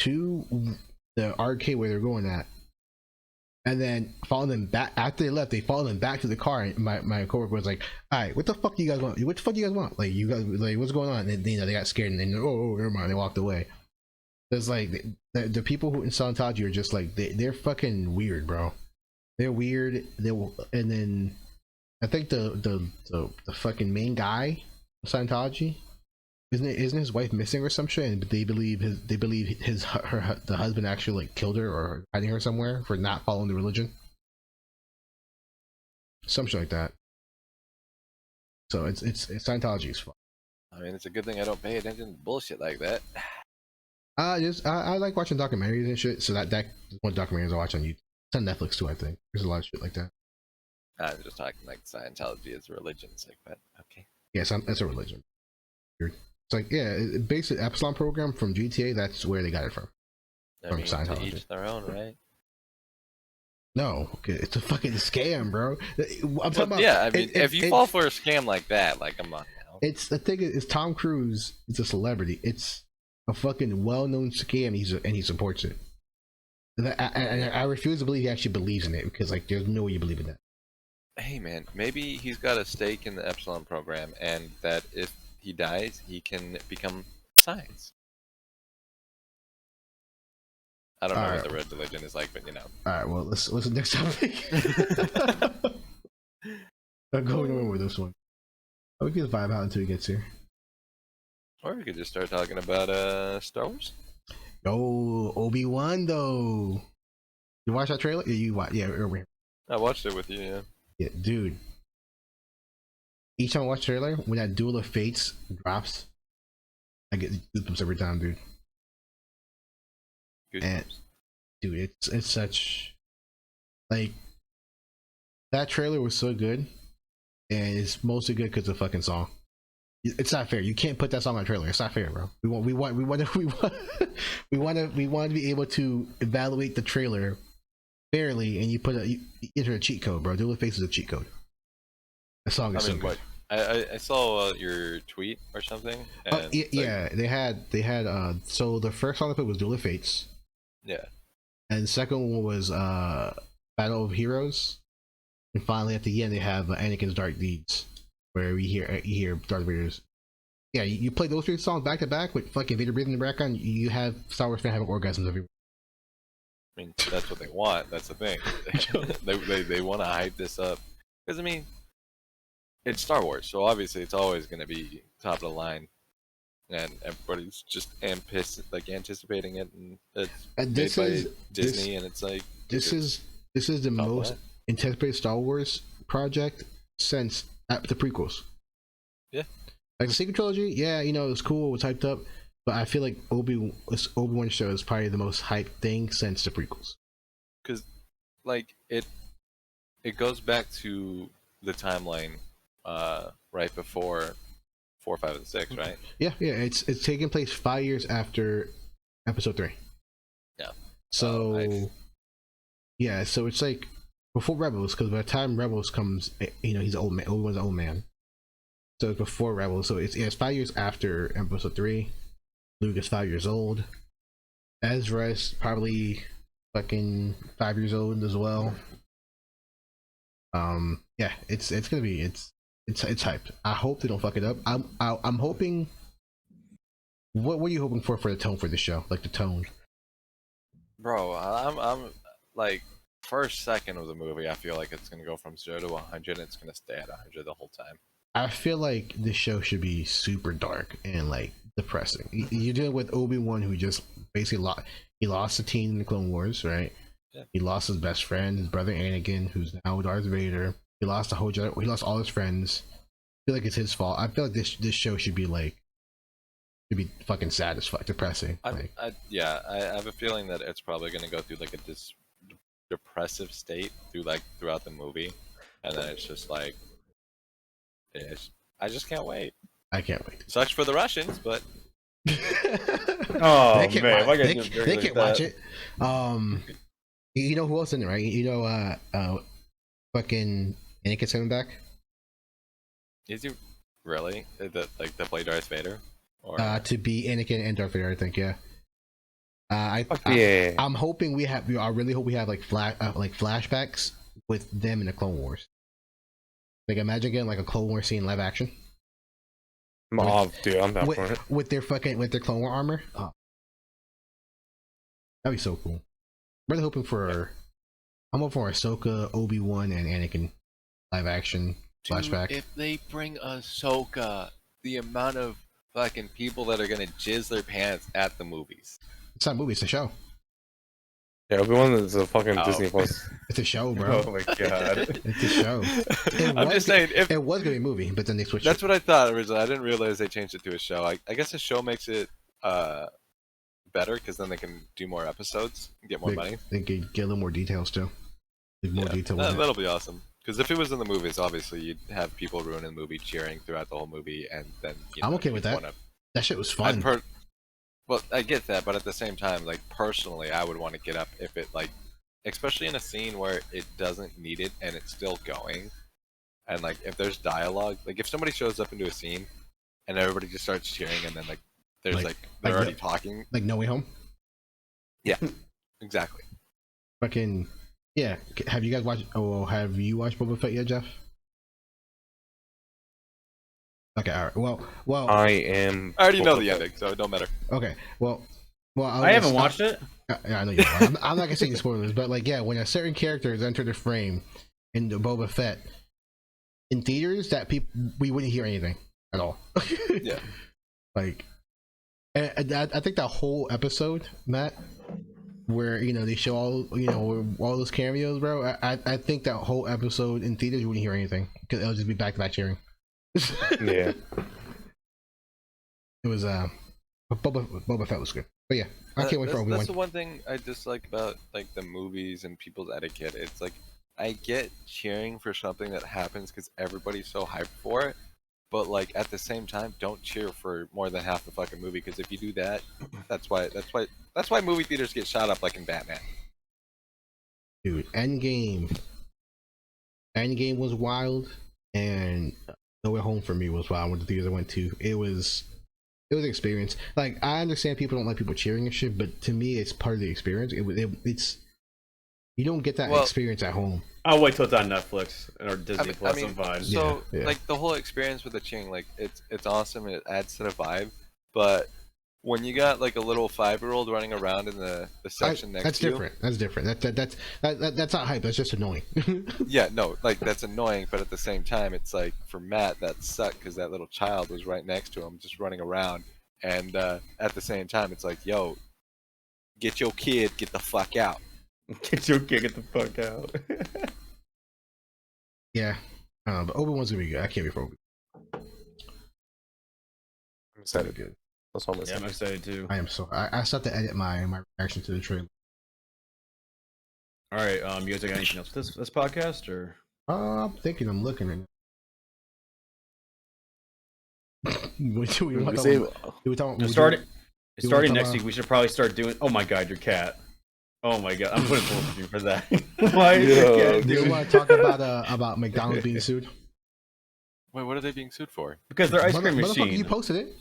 to the arcade where they're going at. And then followed them back after they left. They followed them back to the car. And my coworker was like, "All right, what the fuck do you guys want? What the fuck do you guys want? Like, you guys, like, what's going on?" And they got scared and then, oh, never mind. They walked away. There's like the people who in Scientology are just like they're fucking weird, bro. They're weird. And then I think the fucking main guy of Scientology isn't his wife missing or some shit? And they believe the husband actually like killed her or hiding her somewhere for not following the religion, some shit like that. So it's Scientology is fun. I mean, it's a good thing I don't pay attention to bullshit like that. I like watching documentaries and shit. So that one documentaries I watch on YouTube. It's on Netflix too, I think. There's a lot of shit like that. I'm just talking like Scientology is a religion. It's like, but okay. Yeah, that's a religion. It's like, yeah, basic Epsilon program from GTA. That's where they got it from. From Scientology. To each their own, right? No, okay, it's a fucking scam, bro. I'm talking about. Yeah, I mean, if you fall for a scam like that, like, come on now. It's the thing is Tom Cruise. It's a celebrity. It's a fucking well-known scam. He supports it. I refuse to believe he actually believes in it because like there's no way you believe in that. Hey man, maybe he's got a stake in the Epsilon program, and that if he dies, he can become science. I don't know what the red religion is like, but you know. All right, well, let's next topic. I'm going over with this one. We can vibe out until he gets here. Or we could just start talking about Star Wars. Oh, Obi-Wan though. You watch that trailer? Yeah, I watched it with you. Yeah. Yeah, dude. Each time I watch the trailer, when that Duel of Fates drops, I get goosebumps every time, dude. And dude, it's such like that trailer was so good, and it's mostly good because of the fucking song. It's not fair. You can't put that song on a trailer. It's not fair, bro. We want to be able to evaluate the trailer fairly, and you enter a cheat code, bro. Duel of Fates is a cheat code. The song is so good. I saw your tweet or something. And yeah, they had so the first song they put was Duel of Fates. Yeah. And the second one was Battle of Heroes. And finally at the end they have Anakin's Dark Deeds, where we hear Darth Vader's. Yeah, you play those 3 songs back to back with fucking Vader breathing in the background, you have Star Wars fans having orgasms everywhere. I mean, that's what they want. That's the thing. they want to hype this up. Because, I mean, it's Star Wars, so obviously it's always going to be top of the line. And everybody's just anticipating it. And it's made by Disney, and it's like... This is the most anticipated Star Wars project since the prequels. Yeah. Like the sequel trilogy, yeah, you know, it was cool, it was hyped up, but I feel like Obi-Wan show is probably the most hyped thing since the prequels. Because, like, it goes back to the timeline right before 4, 5, and 6, right? Yeah, it's taking place 5 years after Episode 3. Yeah. So, nice. Yeah, so it's like before Rebels, because by the time Rebels comes, you know, he's an old man. Obi-Wan's an old man. So it's before Rebels. So it's 5 years after Episode 3. Luke is 5 years old. Ezra's probably fucking 5 years old as well. Yeah, it's gonna be it's hyped. I hope they don't fuck it up. I'm hoping. What are you hoping for the tone for the show? Like the tone. Bro, I'm like first second of the movie. I feel like it's gonna go from 0 to 100. And it's gonna stay at 100 the whole time. I feel like this show should be super dark and like depressing. You're dealing with Obi-Wan, who just basically lost a teen in the Clone Wars, right? Yeah. He lost his best friend, his brother Anakin, who's now Darth Vader. He lost he lost all his friends. I feel like it's his fault. I feel like this show should be fucking sad as fuck, depressing. I have a feeling that it's probably gonna go through like a depressive state throughout the movie, and then it's just like. I just can't wait. I can't wait. Sucks for the Russians, but oh they can't watch it. You know who else in it, right? You know, fucking Anakin's coming back. Is he really to play Darth Vader? Or to be Anakin and Darth Vader, I think. Yeah. I'm hoping I really hope we have like flashbacks with them in the Clone Wars. Like imagine getting like a Clone War scene live action. Dude, I'm down for it. With their Clone War armor. Oh. That'd be so cool. I'm hoping for Ahsoka, Obi-Wan, and Anakin live action flashback. If they bring Ahsoka, the amount of fucking people that are gonna jizz their pants at the movies. It's not a movie, it's a show. Yeah, Obi-Wan is a fucking Disney Plus. It's a show, bro. Oh my god. It's a show. I'm just saying, if it was gonna be a movie, but then they switched. That's what I thought originally. I didn't realize they changed it to a show. I guess a show makes it better because then they can do more episodes and get more money. They can get a little more details too. That'll be awesome. Because if it was in the movies, obviously you'd have people ruining the movie, cheering throughout the whole movie, and then I'm okay with that. That shit was fun. Well, I get that, but at the same time, like personally, I would want to get up if it especially in a scene where it doesn't need it and it's still going, and like if there's dialogue, like if somebody shows up into a scene and everybody just starts cheering, and then they're already talking, like No Way Home. Yeah, exactly. fucking yeah. Have you guys watched? Oh, have you watched Boba Fett yet, Jeff? Okay, all right. Well. I already know the ending, so it don't matter. Okay, well, I haven't watched it. Yeah, I know you. I'm not gonna say any spoilers, but like, yeah, when a certain character is entered the frame in the Boba Fett in theaters, that we wouldn't hear anything at all. Yeah, like, and I think that whole episode, Matt, where they show all all those cameos, bro. I think that whole episode in theaters you wouldn't hear anything because it'll just be back to back cheering. Yeah, it was Boba Fett was good, but yeah, I can't wait for Obi-Wan. That's the one thing I dislike about like the movies and people's etiquette. It's like I get cheering for something that happens because everybody's so hyped for it, but like at the same time, don't cheer for more than half the fucking movie because if you do that, that's why movie theaters get shot up like in Batman. Dude, Endgame was wild, and No Way Home for me was wild. When the theaters I went to, it was an experience. Like, I understand people don't like people cheering and shit, but to me, it's part of the experience. It's you don't get that experience at home. I'll wait till it's on Netflix or Disney Plus. I'm fine. So, like the whole experience with the cheering, like it's awesome. It adds to the vibe, but when you got like a little 5-year-old running around in the section next to you, that's different. That's not hype. That's just annoying. Yeah, no, like that's annoying, but at the same time, it's like for Matt that sucked because that little child was right next to him, just running around, and at the same time, it's like, yo, get your kid, get the fuck out. Get your kid, get the fuck out. Yeah, but Obi-Wan's gonna be good. I can't be for I'm excited. Good. That's all I'm I'm excited too. I am so. I still have to edit my reaction to the trailer. All right, you guys got anything else with this podcast or? I'm thinking. I'm looking right now. Starting next week, we should probably start doing. Oh my god, your cat! Oh my god, I'm putting bullshit you for that. Why is your cat? Do you want to talk about McDonald's being sued? Wait, what are they being sued for? Because their ice cream machine. You posted it.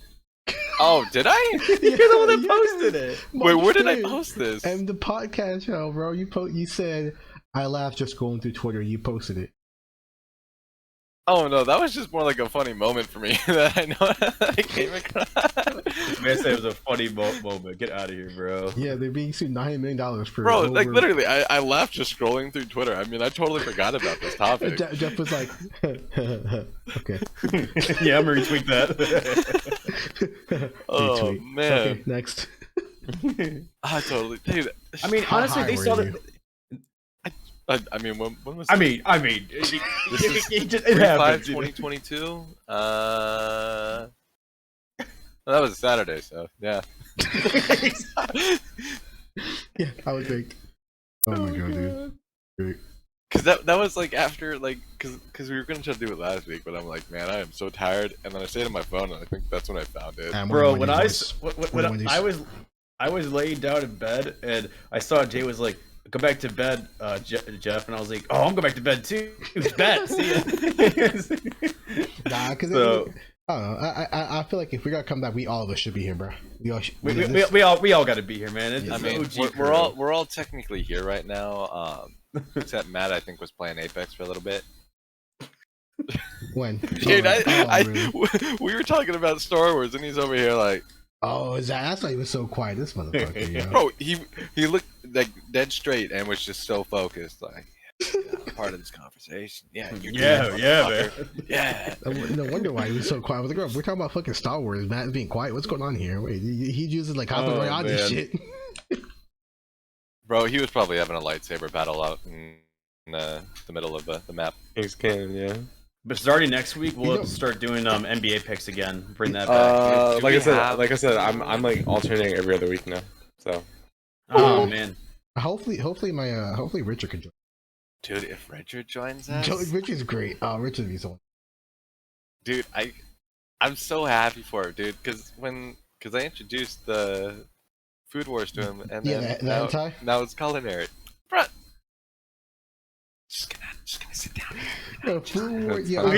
Oh, did I? You're the one that posted it. Wait, where did I post this? And the podcast show, bro. You said I laughed just going through Twitter. You posted it. Oh no, that was just more like a funny moment for me that I know I came across. Man said it was a funny moment. Get out of here, bro. Yeah, they're being sued $9 million for. Bro, like literally, I laughed just scrolling through Twitter. I mean, I totally forgot about this topic. Jeff was like, okay. Yeah, I'm gonna retweet that. Oh retweet. man. Okay, next. I totally, dude. I mean, honestly, they saw that. I mean, when was? I mean, this is it happened. 2022. Well, that was a Saturday, so yeah. Yeah, I would think. Oh my god, dude. Great. Cause that was like after like cause we were gonna try to do it last week, but I'm like, man, I am so tired, and then I stayed on my phone, and I think that's when I found it. Bro, when I was laying down in bed, and I saw Jay was like, "Go back to bed, Jeff," and I was like, "Oh, I'm going back to bed too." Bet, see ya. Nah, because I don't know. I feel like if we gotta come back, all of us should be here, bro. We all got to be here, man. I mean, we're all technically here right now. Except Matt, I think, was playing Apex for a little bit. When? Dude, we were talking about Star Wars, and he's over here like, oh, that's why he was so quiet, this motherfucker. You know? Bro, he looked like dead straight and was just so focused, like, part of this conversation. Yeah, man. Yeah. No wonder why he was so quiet. I was like, we're talking about fucking Star Wars. Matt's being quiet. What's going on here? Wait, he uses like Castle Royale and shit. Bro, he was probably having a lightsaber battle out in the middle of the map. He's canon, yeah. But starting next week, we'll start doing NBA picks again. Bring that back. Like I said, I'm like alternating every other week now. So. Oh man. Hopefully Richard can join. Dude, if Richard joins us, Richard's great. Richard be so. Dude, I'm so happy for him, dude. Because I introduced the Food Wars to him, and then now it's culinary. Bruh. Just gonna sit down here. Food Wars, your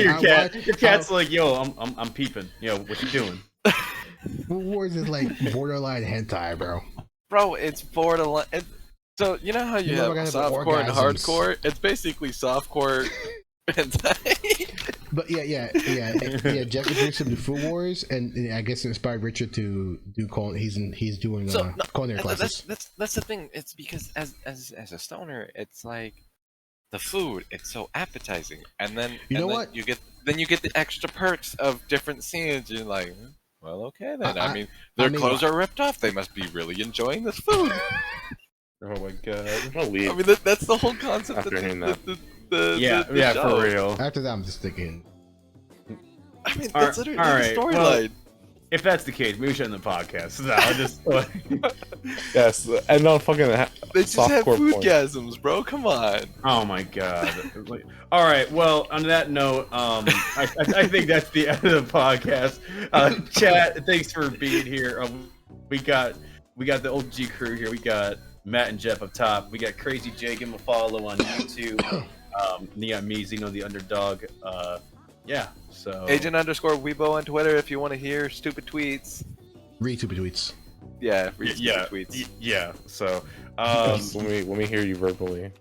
cat's like, yo, I'm peeping. Yo, what you doing? Food Wars is like borderline hentai, bro. Bro, it's borderline. So you know how you have softcore and hardcore? It's basically softcore hentai. But yeah. Jeff introduced him to Food Wars, and I guess it inspired Richard to do he's doing culinary classes. That's the thing. It's because as a stoner, it's like the food. It's so appetizing, and then you get the extra perks of different scenes. You're like, well, okay then. I mean, their clothes are ripped off. They must be really enjoying this food. Oh my god! I mean, that's the whole concept. After hearing that. Yeah, for real. After that, I'm just thinking. I mean, that's literally the storyline. Well, if that's the case, maybe we should end the podcast. No, just yes, and not fucking. They just have foodgasms, bro. Come on. Oh my god. All right. Well, on that note, I think that's the end of the podcast. Chat, thanks for being here. We got the OG crew here. We got Matt and Jeff up top. We got Crazy Jake and follow on YouTube. Neon Me, Zeno the Underdog. Yeah. So Agent_Weibo on Twitter if you want to hear stupid tweets. Read stupid tweets. Yeah, read stupid tweets. Yeah. So let me hear you verbally.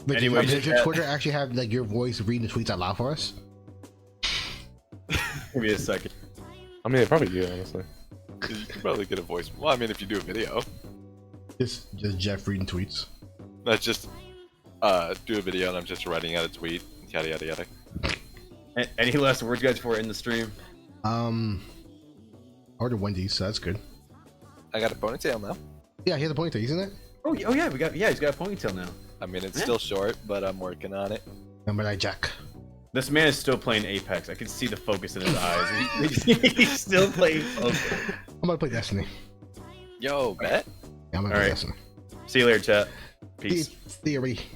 But anyway, does your Twitter actually have like your voice reading the tweets out loud for us? Give me a second. I mean, they probably do, honestly. You can probably get a voice. Well, I mean, if you do a video. Just Jeff reading tweets. Let's just do a video and I'm just writing out a tweet. Yada yada yada. Any last words, guys, before we end the stream? I ordered Wendy's, so that's good. I got a ponytail now. Yeah, he has a ponytail, isn't it? Oh yeah, he's got a ponytail now. I mean, it's still short, but I'm working on it. Number 9 Jack. This man is still playing Apex. I can see the focus in his eyes. He's still playing focus. I'm gonna play Destiny. Yo, bet. Yeah, I'm gonna play Destiny. See you later, chat. Peace. See you, everybody.